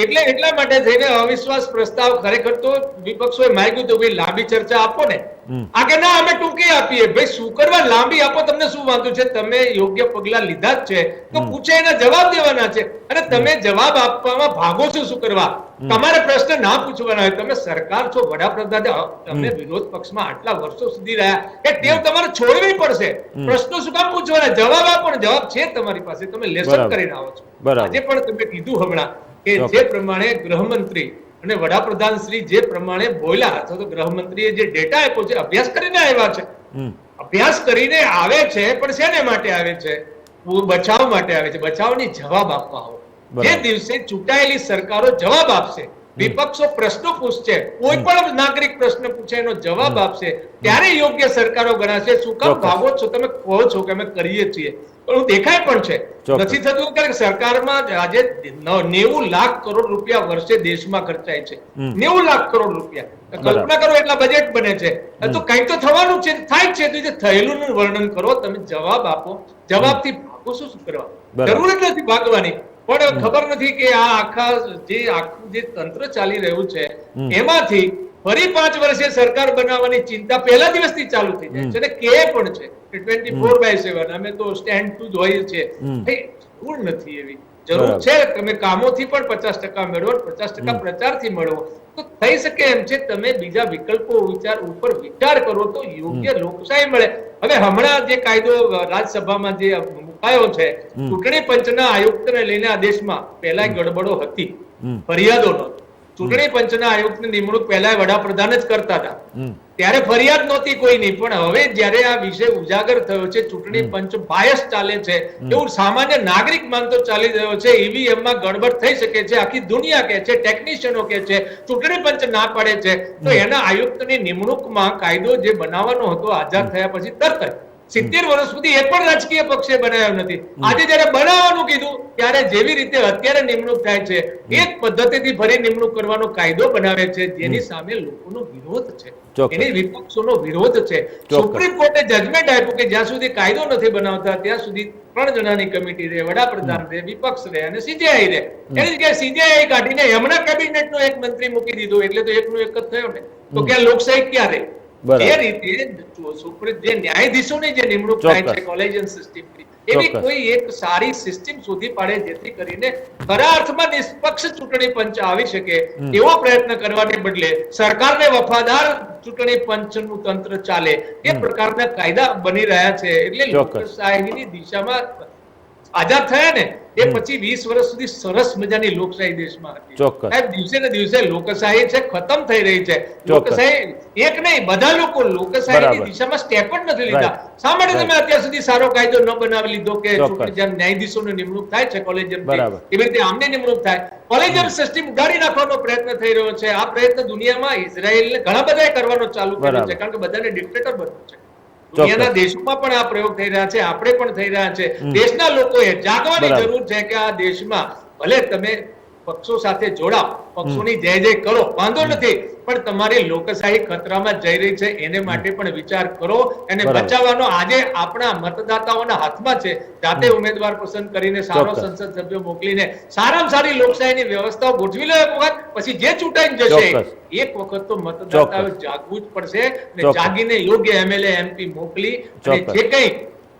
એટલે એટલા માટે થઈને અવિશ્વાસ પ્રસ્તાવ ખરેખર તો વિપક્ષોએ માંગ્યું તો ભાઈ લાંબી ચર્ચા આપો ને. આ કે ના અમે ટૂંકી આપીએ. ભાઈ શું કરવા લાંબી આપો, તમને શું વાંધો છે? તમે યોગ્ય પગલા લીધા જ છે તો પૂછે એના જવાબ દેવાના છે. અને તમે જવાબ આપવામાં ભાગો છો શું કરવા? તમારે પ્રશ્ન ના પૂછવાના હોય. તમે સરકાર છો, વડાપ્રધાન, તમે વિરોધ પક્ષમાં આટલા વર્ષો સુધી રહ્યા એ ટેવ તમારે છોડવી પડશે. પ્રશ્નો શું કામ પૂછવાના? જવાબ આપો ને. જવાબ છે તમારી પાસે, તમે લેસન કરીને આવો છો. આજે પણ તમે કીધું હમણાં કે જે પ્રમાણે ગૃહમંત્રી અને વડાપ્રધાન શ્રી જે પ્રમાણે બોલ્યા, અથવા તો ગૃહમંત્રીએ જે ડેટા આપ્યો છે, અભ્યાસ કરીને આવ્યા છે. અભ્યાસ કરીને આવે છે પણ શેને માટે આવે છે? બચાવ માટે આવે છે. બચાવની જવાબ આપવા આવો. જે દિવસે ચૂંટાયેલી સરકારો જવાબ આપશે, વિપક્ષો પ્રશ્નો પૂછશે, કોઈ પણ નાગરિક પ્રશ્ન પૂછે એનો જવાબ આપશે, ત્યારે યોગ્ય સરકારો ગણાશે. શું કામ ભાગો છો? તમે કહો છો કે અમે કરીએ છીએ, પણ દેખાય પણ છે નથી થતું. કારણ કે સરકારમાં આજે 90 લાખ કરોડ રૂપિયા વર્ષે દેશમાં ખર્ચાય છે. 90 લાખ કરોડ રૂપિયા. કલ્પના કરો એટલા બજેટ બને છે તો કંઈક તો થવાનું છે, થાય છે. તો જે થયેલું નું વર્ણન કરો, તમે જવાબ આપો. જવાબથી ભાગો શું કરવા? જરૂર જ નથી ભાગવાની. પણ ખબર નથી કે આ આખું જે તંત્ર ચાલી રહ્યું છે એમાંથી ફરી 5 વર્ષે સરકાર બનાવવાની ચિંતા પહેલા દિવસથી ચાલુ થઈ જાય છે. અને કે પણ છે કે 24/7 અમે તો સ્ટેન્ડ ટુ જ હોઈએ છીએ. જરૂર નથી એવી. જરૂર છે તમે કામોથી પણ 50% મેળવો, 50% પ્રચારથી મેળવો તો થઈ શકે એમ છે. તમે બીજા વિકલ્પો ઉપર વિચાર કરો તો યોગ્ય લોકશાહી મળે. હવે હમણાં જે કાયદો રાજ્યસભામાં જે મુકાયો છે, ચૂંટણી પંચના આયુક્તને લઈને આ દેશમાં પહેલા ગડબડો હતી, ફરિયાદો નહોતી. ચૂંટણી પંચના આયુક્તની નિમણૂક પહેલા વડાપ્રધાન જ કરતા હતા, ત્યારે ફરિયાદ નહોતી કોઈની. પણ હવે જ્યારે આ વિષય ઉજાગર થયો છે, ચૂંટણી પંચ બાયસ ચાલે છે એવું સામાન્ય નાગરિક માનતો ચાલી રહ્યો છે. ઈવીએમ માં ગડબડ થઈ શકે છે, આખી દુનિયા કહે છે, ટેકનિશિયનો કહે છે, ચૂંટણી પંચ ના પાડે છે. તો એના આયુક્તની નિમણૂકમાં કાયદો જે બનાવવાનો હતો આઝાદ થયા પછી તરત જ 70 વર્ષ સુધી એક પણ રાજકીય પક્ષે બનાવ્યો નથી. આજે જયારે બનાવવાનું કીધું ત્યારે જેવી રીતે અત્યારે નિમણૂક થાય છે એ જ પદ્ધતિથી ફરી નિમણૂક કરવાનો કાયદો બનાવે છે, જેની સામે લોકોનો વિરોધ છે, એની વિપક્ષોનો વિરોધ છે. સુપ્રીમ કોર્ટે જજમેન્ટ આપ્યું કે જ્યાં સુધી કાયદો નથી બનાવતા ત્યાં સુધી 3 જણાની કમિટી રહે, વડાપ્રધાન રહે, વિપક્ષ રહે અને સીજીઆઈ રહે. એની જગ્યાએ સીજીઆઈ કાઢીને એમના કેબિનેટનો એક મંત્રી મૂકી દીધો, એટલે તો એકનો એક જ થયો ને. તો ક્યાં લોકશાહી ક્યાં રહે? એ રીતે સુપ્રીમ જે ન્યાયાધીશોની જે નિમણૂક થાય છે કોલેજિયન સિસ્ટમથી, એવી કોઈ એક સારી સિસ્ટમ શોધી પાડે જેથી કરીને ખરા અર્થમાં નિષ્પક્ષ ચૂંટણી પંચ આવી શકે એવો પ્રયત્ન કરવાને બદલે સરકારને વફાદાર ચૂંટણી પંચનું તંત્ર ચાલે એ પ્રકારના કાયદા બની રહ્યા છે. એટલે લોકશાહીની દિશામાં આઝાદ થયા ને એ પછી 20 વર્ષ સુધી સરસ મજાની લોકશાહી દેશમાં હતી. ચોક્કસ. સાહેબ દિવસે ને દિવસે લોકશાહી છે ખતમ થઈ રહી છે. ચોક્કસ. લોકશાહી એક નહીં બધા લોકો લોકશાહીની બરાબર. દિશામાં સ્ટેપ જ નથી લીધા. Right. શા માટે તમે Right. અત્યાર સુધી સારો કાયદો ન બનાવી લીધો કે ચોક્કસ. ચૂંટણી જેમ ન્યાયાધીશોની નિમણૂક થાય છે કોલેજિયમ બરાબર. એવી રીતે આમની નિમણૂક થાય. કોલેજિયમ સિસ્ટમ ઉગાડી નાખવાનો પ્રયત્ન થઈ રહ્યો છે. આ પ્રયત્ન દુનિયામાં ઇઝરાયલને ઘણા બધાએ કરવાનો ચાલુ કર્યો બરાબર. છે કારણ કે બધાને ડિક્ટેટર બનવું છે. ચોક્કસ. દુનિયાના દેશોમાં પણ આ પ્રયોગ થઈ રહ્યા છે, આપણે પણ થઈ રહ્યા છે. દેશના લોકોએ જાગવાની બરાબર. જરૂર છે કે આ દેશમાં ભલે તમે પક્ષો સાથે જોડાઓ, પક્ષોની જય જય કરો, વાંધો નથી, પણ તમારી લોકશાહી ખતરામાં જઈ રહી છે એને માટે પણ વિચાર કરો. એને બરાબર. બચાવવાનો આજે આપણા મતદાતાઓના હાથમાં છે. જાતે ઉમેદવાર પસંદ કરીને સારો ચોક્કસ. સંસદ સભ્યો મોકલીને સારામાં સારી લોકશાહીની વ્યવસ્થાઓ ગોઠવી લો એક વખત, પછી જે ચૂંટાઈને જશે ચોક્કસ. એક વખત તો મતદાતાઓ ચોક્કસ. જાગવું જ પડશે અને ચોક્કસ. જાગીને યોગ્ય એમએલએ એમપી મોકલી અને ચોક્કસ. જે કંઈ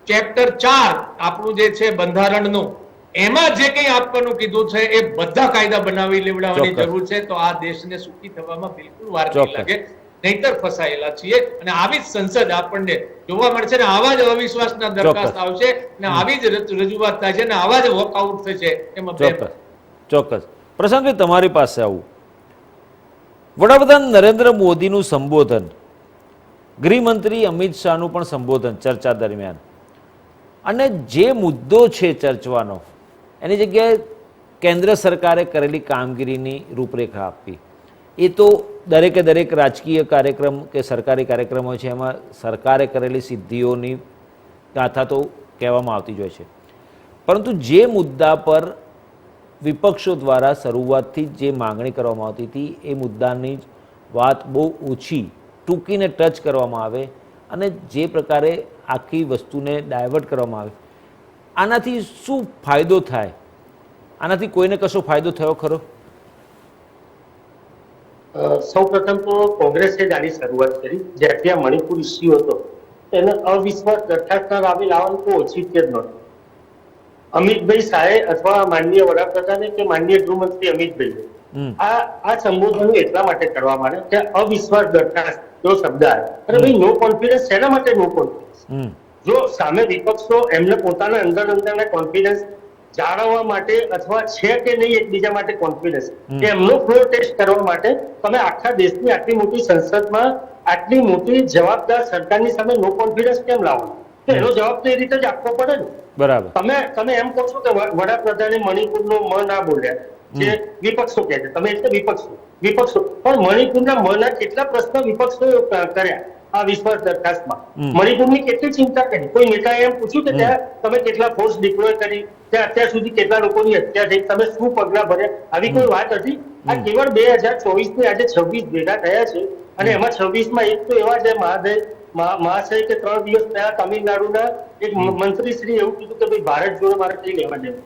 ચેપ્ટર 4 આપણું જે છે બંધારણનું એમાં જે કંઈ આપવાનું કીધું છે એ બધા કાયદા બનાવી લેવડાવવાની ચોક્કસ. જરૂર છે. તો આ દેશને સુખી થવામાં બિલકુલ વાર નહીં ચોક્કસ. લાગે, નહીતર ફસાયેલા છીએ. અને આવી જ સંસદ આપણને જોવા મળશે ને આવા જ અવિશ્વાસના દરખાસ્ત ચોક્કસ. આવશે ને આવી જ રજૂઆત થાય છે ને આવા જ વોકઆઉટ થશે. એમાં બે ચોક્કસ ચોક્કસ. પ્રશાંતભાઈ, તમારી પાસે આવું, વડાપ્રધાન નરેન્દ્ર મોદીનું સંબોધન, ગૃહમંત્રી અમિત શાહનું પણ સંબોધન ચર્ચા દરમિયાન, અને જે મુદ્દો છે ચર્ચવાનો એની જગ્યાએ કેન્દ્ર સરકારે કરેલી કામગીરીની રૂપરેખા આપવી, એ તો દરેકે દરેક રાજકીય કાર્યક્રમ કે સરકારી કાર્યક્રમો છે એમાં સરકારે કરેલી સિદ્ધિઓની ગાથા તો કહેવામાં આવતી જ હોય છે. પરંતુ જે મુદ્દા પર વિપક્ષો દ્વારા શરૂઆતથી જ જે માંગણી કરવામાં આવતી હતી એ મુદ્દાની જ વાત બહુ ઓછી ટૂંકીને ટચ કરવામાં આવે અને જે પ્રકારે આખી વસ્તુને ડાયવર્ટ કરવામાં આવે, આનાથી શું ફાયદો થાય? આનાથી કોઈને કશો ફાયદો થયો ખરો? સૌ પ્રથમ તો કોંગ્રેસે જ આની શરૂઆત કરી. જ્યારથી આ મણિપુર ઇસ્યુ હતો એને અવિશ્વાસ દરખાસ્ત લાવવાનું તો ઓછી જ નહોતું. અમિતભાઈ શાહે અથવા માનનીય વડાપ્રધાને કે માનનીય ગૃહમંત્રી અમિતભાઈ આ સંબોધન એટલા માટે કરવામાં આવે કે અવિશ્વાસ દરખાસ્ત જો શબ્દ આવે અરે ભાઈ, નો કોન્ફિડન્સ શેના માટે નો કોન્ફિડન્સ? જો સામે વિપક્ષો એમને પોતાના અંદર કોન્ફિડન્સ જાળવવા માટે અથવા છે કે નહીં એકબીજા માટે કોન્ફિડન્સ એમનો ફ્લોર ટેસ્ટ કરવા માટે તમે આખા દેશની આટલી મોટી સંસદમાં આટલી મોટી જવાબદાર સરકારની સામે નો કોન્ફિડન્સ કેમ લાવવાનો? તો એનો જવાબ તો એ રીતે જ આપવો પડે ને. બરાબર. તમે એમ કહો છો કે વડાપ્રધાને મણિપુરનો મ ના બોલ્યા, જે વિપક્ષો કહે છે, તમે એટલે વિપક્ષો પણ મણિપુરના મના કેટલા પ્રશ્ન વિપક્ષો કર્યા આ વિશ્વાસ દરખાસ્તમાં? મણિપુરની કેટલી ચિંતા કરી? કોઈ નેતાએ એમ પૂછ્યું કે ત્યાં તમે કેટલા ફોર્સ ડિપ્લોય કરી, ત્યાં અત્યાર સુધી કેટલા લોકોની હત્યા થઈ, તમે શું પગલા ભર્યા? આવી કોઈ વાત હતી? આ કેવળ 2024 ની આજે 26 ભેગા થયા છે અને એમાં 26 માં એક તો એવા છે મહાશય કે 3 દિવસ પહેલા તમિલનાડુના એક મંત્રી શ્રી એવું કીધું કે ભાઈ ભારત જોડો મારે કઈ લેવા દેવું,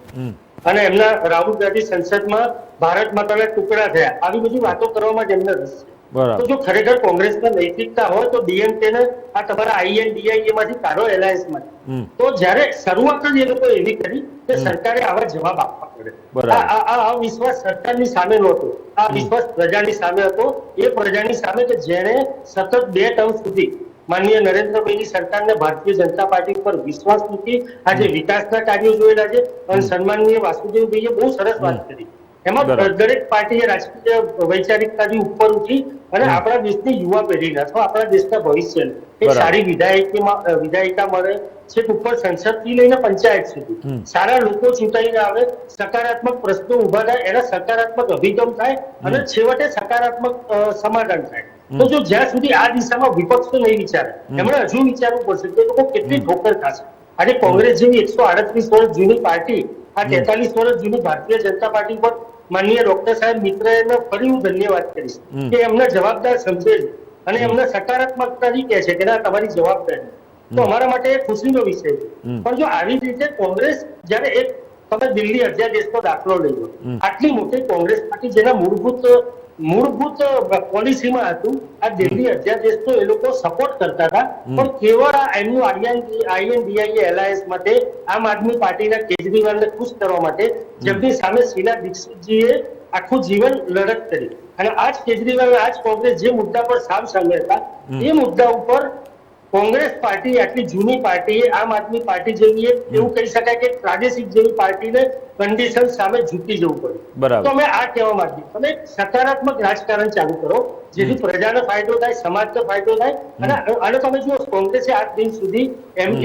અને એમના રાહુલ ગાંધી સંસદમાં ભારત માતાના ટુકડા થયા. આવી બધી વાતો કરવામાં જ એમને રસ છે. તો જો ખરેખર કોંગ્રેસમાં નૈતિકતા હોય તો ડીએમકે ને આ તમારા આઈએનડીઆઈએ માંથી કાઢો, એલાયન્સ માંથી. તો જ્યારે શરૂઆત જ એ લોકો એવી કરી કે સરકારે આવા જવાબ આપવા પડે. આ વિશ્વાસ સરકારની સામે નહોતો, આ વિશ્વાસ પ્રજાની સામે હતો. એ પ્રજાની સામે કે જેને સતત 2 ટર્મ સુધી માનનીય નરેન્દ્રભાઈની સરકારને ભારતીય જનતા પાર્ટી પર વિશ્વાસ મૂકી આજે વિકાસના કાર્યો જોયેલા છે. અને સન્માનનીય વાસુદેવભાઈએ બહુ સરસ વાત કરી. એમાં દરેક પાર્ટીએ રાજકીય વૈચારિકતાથી ઉપર ઉઠી અને આપણા દેશની યુવા પેઢીને અથવા આપણા દેશના ભવિષ્યને એક સારી વિધાયિકા મળે છે. ઉપર સંસદથી લઈને પંચાયત સુધી સારા લોકો ચૂંટાઈને આવે, સકારાત્મક પ્રશ્નો ઉભા થાય, એના સકારાત્મક અભિગમ થાય અને છેવટે સકારાત્મક સમાધાન થાય. તો જો જ્યાં સુધી આ દિશામાં વિપક્ષો નહીં વિચારે, એમણે હજુ વિચારવું પડશે કે લોકો કેટલી ઠોકર ખાશે. આજે કોંગ્રેસ જેવી 138 વર્ષ જૂની પાર્ટી આ 43 વર્ષ જૂની ભારતીય જનતા પાર્ટી પર માનનીય ડોક્ટર સાહેબ મિત્રએ ફરી હું ધન્યવાદ કરીશ કે એમને જવાબદાર સમજે છે અને એમને સકારાત્મકતાથી કહે છે કે ના તમારી જવાબદારી. તો અમારા માટે એક ખુશીનો વિષય છે. પણ જો આવી રીતે કોંગ્રેસ જયારે એક તમે દિલ્હી અધ્યાદેશનો દાખલો લઈ લો, આટલી મોટી કોંગ્રેસ પાર્ટી જેના મૂળભૂત પોલિસીમાં હતું આ દિલ્હી અધ્યાદેશનો એ લોકો સપોર્ટ કરતા હતા, પણ કેવળ આ એમનું આઈએનડીઆઈએ એલાયન્સ માટે આમ આદમી પાર્ટીના કેજરીવાલને ખુશ કરવા માટે જેમની સામે શીલા દીક્ષિતજીએ આખું જીવન લડત કરી અને આજ કેજરીવાલ આજ કોંગ્રેસ જે મુદ્દા પર સામ સામે હતા એ મુદ્દા ઉપર કોંગ્રેસ પાર્ટી આટલી જૂની પાર્ટી, આમ આદમી પાર્ટી જેવી એવું કહી શકાય કે પ્રાદેશિક જેવી પાર્ટીને કન્ડિશન સામે ઝૂકી જવું પડે. બરાબર. તો અમે આ કહેવા માંગીએ, તમે સકારાત્મક રાજકારણ ચાલુ કરો જેથી પ્રજાને ફાયદો થાય, સમાજને ફાયદો થાય. અને તમે જુઓ કોંગ્રેસે આજ દિન સુધી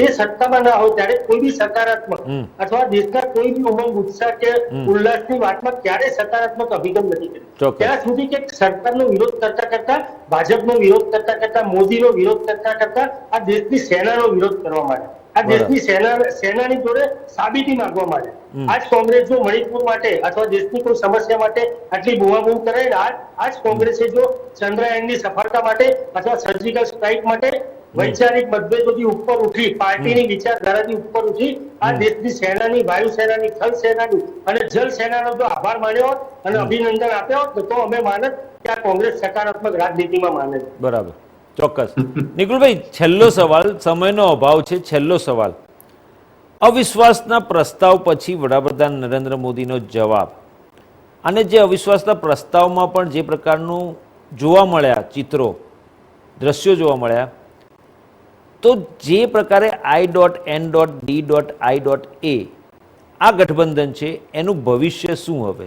એ સત્તામાં ના હોય ત્યારે કોઈ બી સકારાત્મક અથવા દેશના કોઈ બી ઉમંગ, ઉત્સાહ કે ઉલ્લાસની વાતમાં ક્યારેય સકારાત્મક અભિગમ નથી કર્યો. ચોક્કસ. ત્યાં સુધી કે સરકારનો વિરોધ કરતા કરતા, ભાજપનો વિરોધ કરતા કરતા, મોદીનો વિરોધ કરતા કરતા આ દેશની સેનાનો વિરોધ કરવા માટે, આ દેશની સેનાની જોડે સાબિતી માંગવા માટે આજ કોંગ્રેસ જો મણિપુર માટે અથવા દેશની કોઈ સમસ્યા માટે આટલી બૂમાબૂમ કરે ને આજ કોંગ્રેસે જો ચંદ્રયાનની સફળતા માટે અથવા સર્જિકલ સ્ટ્રાઇક માટે વૈચારિક મતભેદોથી ઉપર ઉઠી, પાર્ટીની વિચારધારાથી ઉપર ઉઠી આ દેશની સેનાની, વાયુસેનાની, થલ સેનાની અને જલ સેનાનો જો આભાર માન્યો હોત અને અભિનંદન આપ્યા હોત તો અમે માનત કે આ કોંગ્રેસ સકારાત્મક રાજનીતિમાં માને છે. બરાબર, ચોક્કસ. નિકુલભાઈ, છેલ્લો સવાલ, સમયનો અભાવ છે, છેલ્લો સવાલ. અવિશ્વાસના પ્રસ્તાવ પછી વડાપ્રધાન નરેન્દ્ર મોદીનો જવાબ અને જે અવિશ્વાસના પ્રસ્તાવમાં પણ જે પ્રકારનું જોવા મળ્યા ચિત્રો, દ્રશ્યો જોવા મળ્યા, તો જે પ્રકારે I.N.D.I.A આ ગઠબંધન છે એનું ભવિષ્ય શું હવે?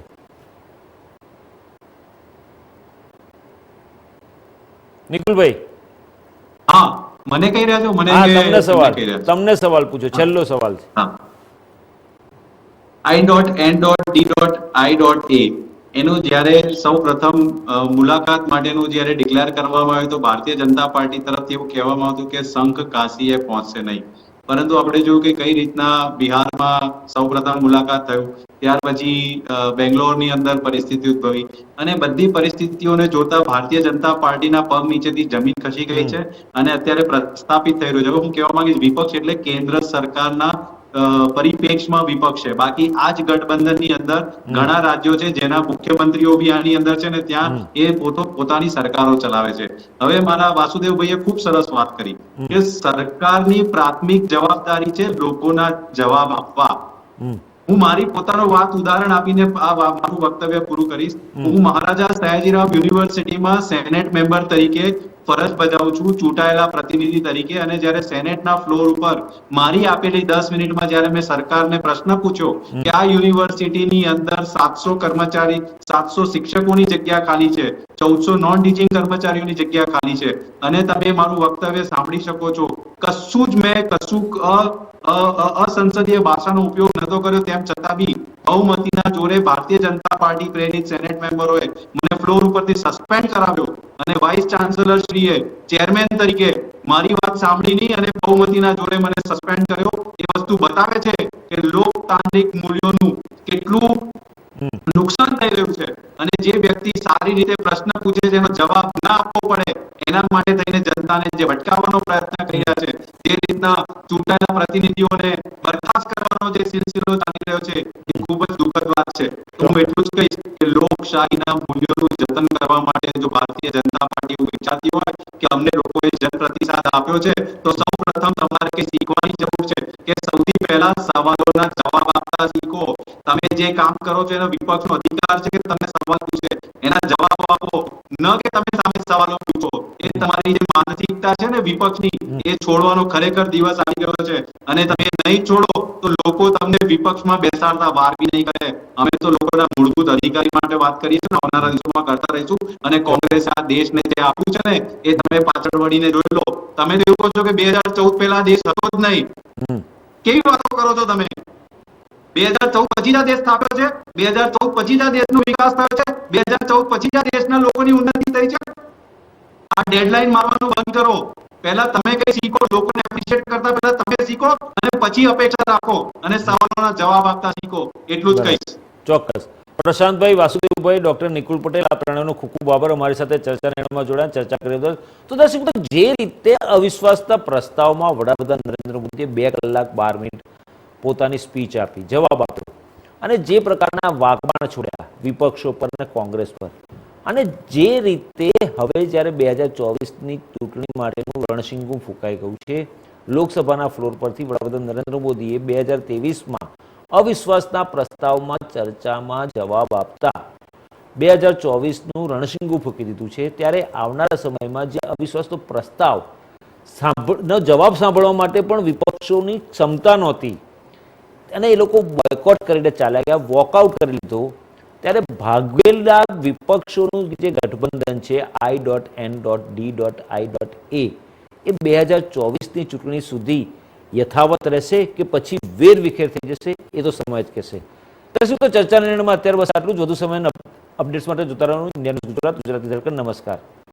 નિકુલભાઈ, હા, મને કહી રહ્યા છો? મને હા, કે તમને સવાલ પૂછો, છેલ્લો સવાલ છે. હા, I.N.D.I.A એનું જ્યારે સૌ પ્રથમ મુલાકાત માટેનું જ્યારે ડિક્લેર કરવામાં આવ્યું તો ભારતીય જનતા પાર્ટી તરફથી એવું કહેવામાં આવતું કે શંખ કાશીએ પહોંચશે નહીં. પરંતુ આપણે જોયું કે કઈ રીતના બિહારમાં સૌ પ્રથમ મુલાકાત થયું, ત્યાર પછી બેંગ્લોરની અંદર પરિસ્થિતિ ઉદ્ભવી અને બધી પરિસ્થિતિઓને જોતા ભારતીય જનતા પાર્ટીના પગ નીચેથી જમીન ખસી ગઈ છે અને અત્યારે પ્રસ્થાપિત થઈ રહ્યું છે. હું કહેવા માંગીશ, વિપક્ષ એટલે કેન્દ્ર સરકારના પરિપ્રેક્ષમાં વિપક્ષ છે. બાકી આ જ ગઠબંધનની અંદર ઘણા રાજ્યો છે જેના મુખ્યમંત્રીઓ બી આની અંદર છે ને ત્યાં એ પોતાની સરકારો ચલાવે છે. હવે મારા વાસુદેવભાઈએ ખૂબ સરસ વાત કરી કે સરકારની પ્રાથમિક જવાબદારી છે લોકોના જવાબ આપવા. હું મારી પોતાનો વાત ઉદાહરણ આપીને આ મારું વક્તવ્ય પૂરું કરીશ. હું મહારાજા સયાજીરાવ યુનિવર્સિટીમાં સેનેટ મેમ્બર તરીકે ફરજ બજાવું છું, ચૂંટાયેલા પ્રતિનિધિ તરીકે. અને જ્યારે સેનેટના ફ્લોર ઉપર મારી આપેલી 10 મિનિટમાં જ્યારે મેં સરકારને પ્રશ્ન પૂછ્યો કે આ યુનિવર્સિટીની અંદર 700 કર્મચારી, 700 શિક્ષકોની જગ્યા ખાલી છે, 1400 નોન ટીચિંગ કર્મચારીઓની જગ્યા ખાલી છે અને તમે મારું વક્તવ્ય સાંભળી શકો છો, કશું જ મેં અસંસદીય ભાષાનો ઉપયોગ નતો કર્યો. તેમ છતાં બી બહુમતીના જોરે ભારતીય જનતા પાર્ટી પ્રેરિત સેનેટ મેમ્બરોએ મને ફ્લોર ઉપરથી સસ્પેન્ડ કરાવ્યો અને વાઇસ ચાન્સેલર શ્રીએ ચેરમેન તરીકે મારી વાત સાંભળી નહીં અને બહુમતીના જોરે મને સસ્પેન્ડ કર્યો. એ વસ્તુ બતાવે છે કે લોકતાંત્રિક મૂલ્યોનું કેટલું નુકસાન થઈ રહ્યું છે. અને જે વ્યક્તિ સારી રીતે પ્રશ્ન પૂછે છે એનો જવાબ ના આપવો પડે એના માટે થઈને જનતાને જે ભટકાવવાનો પ્રયત્ન કરી રહ્યા છે, જે રીતના ચૂંટાયેલા પ્રતિનિધિઓને બરખાસ્ત કરવાનો જે સિલસિલો ચાલી રહ્યો છે, એ ખૂબ જ દુઃખદ વાત છે. તો હું એટલું જ કહીશ કે લોકશાહીના મૂલ્યોનું જતન કરવા માટે જો ભારતીય જનતા પાર્ટી એવું વિચારતી હોય કે અમને લોકોએ જનપ્રતિસાદ આપ્યો છે તો સૌ પ્રથમ તમારે કંઈ શીખવાની જરૂર છે કે સૌથી પહેલા સવાલોના જવાબ આપતા શીખો. તમે જે કામ કરો છો એનો વિપક્ષનો અધિકાર છે કે તમને સવાલ પૂછે, એના જવાબો આપો, ન કે તમે સામે સવાલો પૂછો. એ તમારી જે માનસિકતા છે ને વિપક્ષની, એ છોડવાનો ખરેખર દિવસ આવી ગયો છે. અને તમે નહીં છોડો તો લોકો તમને વિપક્ષમાં બેસાડતા વાર બી નહીં કરે. અમે તો લોકોના મૂળભૂત અધિકારી માટે વાત કરીએ છીએ, આવનારા દિવસોમાં કરતા રહીશું. અને કોંગ્રેસ આ દેશને જે આપ્યું છે ને એ તમે પાછળ વળીને જોઈ લો. તમે તો એવું કહો છો કે 2014 પહેલા દેશ હતો જ નહીં. કેવી વાતો કરો છો તમે? 2014 પછી જ આ દેશ સ્થાપ્યો છે, 2014 પછી જ આ દેશનો વિકાસ થયો છે, 2014 પછી જ આ દેશના લોકોની ઉન્નતિ થઈ છે. આ ડેડલાઈન મારવાનું બંધ કરો. પહેલા તમે કઈ શીખો, લોકોને એપ્રિશિએટ કરતા પહેલા તમે શીખો અને પછી અપેક્ષા રાખો અને સવાલોના જવાબ આપતા શીખો. એટલું જ કહીશ. ચોક્કસ. પ્રશાંતભાઈ, વાસુદેવભાઈ, ડોક્ટર નિકુલ પટેલ, આ ત્રણેયનો ખૂબ ખૂબ આભાર અમારી સાથે ચર્ચામાં જોડાયા, ચર્ચા કરી. તો દર્શક મિત્રો, જે રીતે અવિશ્વાસના પ્રસ્તાવમાં વડાપ્રધાન નરેન્દ્ર મોદીએ 2 કલાક 12 મિનિટ પોતાની સ્પીચ આપી, જવાબ આપ્યો અને જે પ્રકારના વાગબાણ છોડ્યા વિપક્ષો પર અને કોંગ્રેસ પર, અને જે રીતે હવે જ્યારે 2024ની ચૂંટણી માટેનું રણશીંગું ફૂંકાઈ ગયું છે, લોકસભાના ફ્લોર પરથી વડાપ્રધાન નરેન્દ્ર મોદીએ 2023માં અવિશ્વાસના પ્રસ્તાવમાં ચર્ચામાં જવાબ આપતા 2024નું રણશીંગું ફૂંકી દીધું છે. ત્યારે આવનારા સમયમાં જે અવિશ્વાસનો પ્રસ્તાવ જવાબ સાંભળવા માટે પણ વિપક્ષોની ક્ષમતા નહોતી અને એ લોકો બોયકોટ કરીને ચાલ્યા ગયા, વોકઆઉટ કરી લીધું. ત્યારે ભાગેલા વિપક્ષોનું જે ગઠબંધન છે I.N.D.I.A એ 2024ની ચૂંટણી સુધી યથાવત રહેશે કે પછી વેરવિખેર થઈ જશે એ તો સમય જ કહેશે. શું તો ચર્ચા નિર્ણયમાં અત્યારે બસ આટલું જ. વધુ સમય અપડેટ્સ માટે જોતા રહેવાનું ઇન્ડિયા ન્યૂઝ ગુજરાત, ગુજરાતી ધડકન. નમસ્કાર.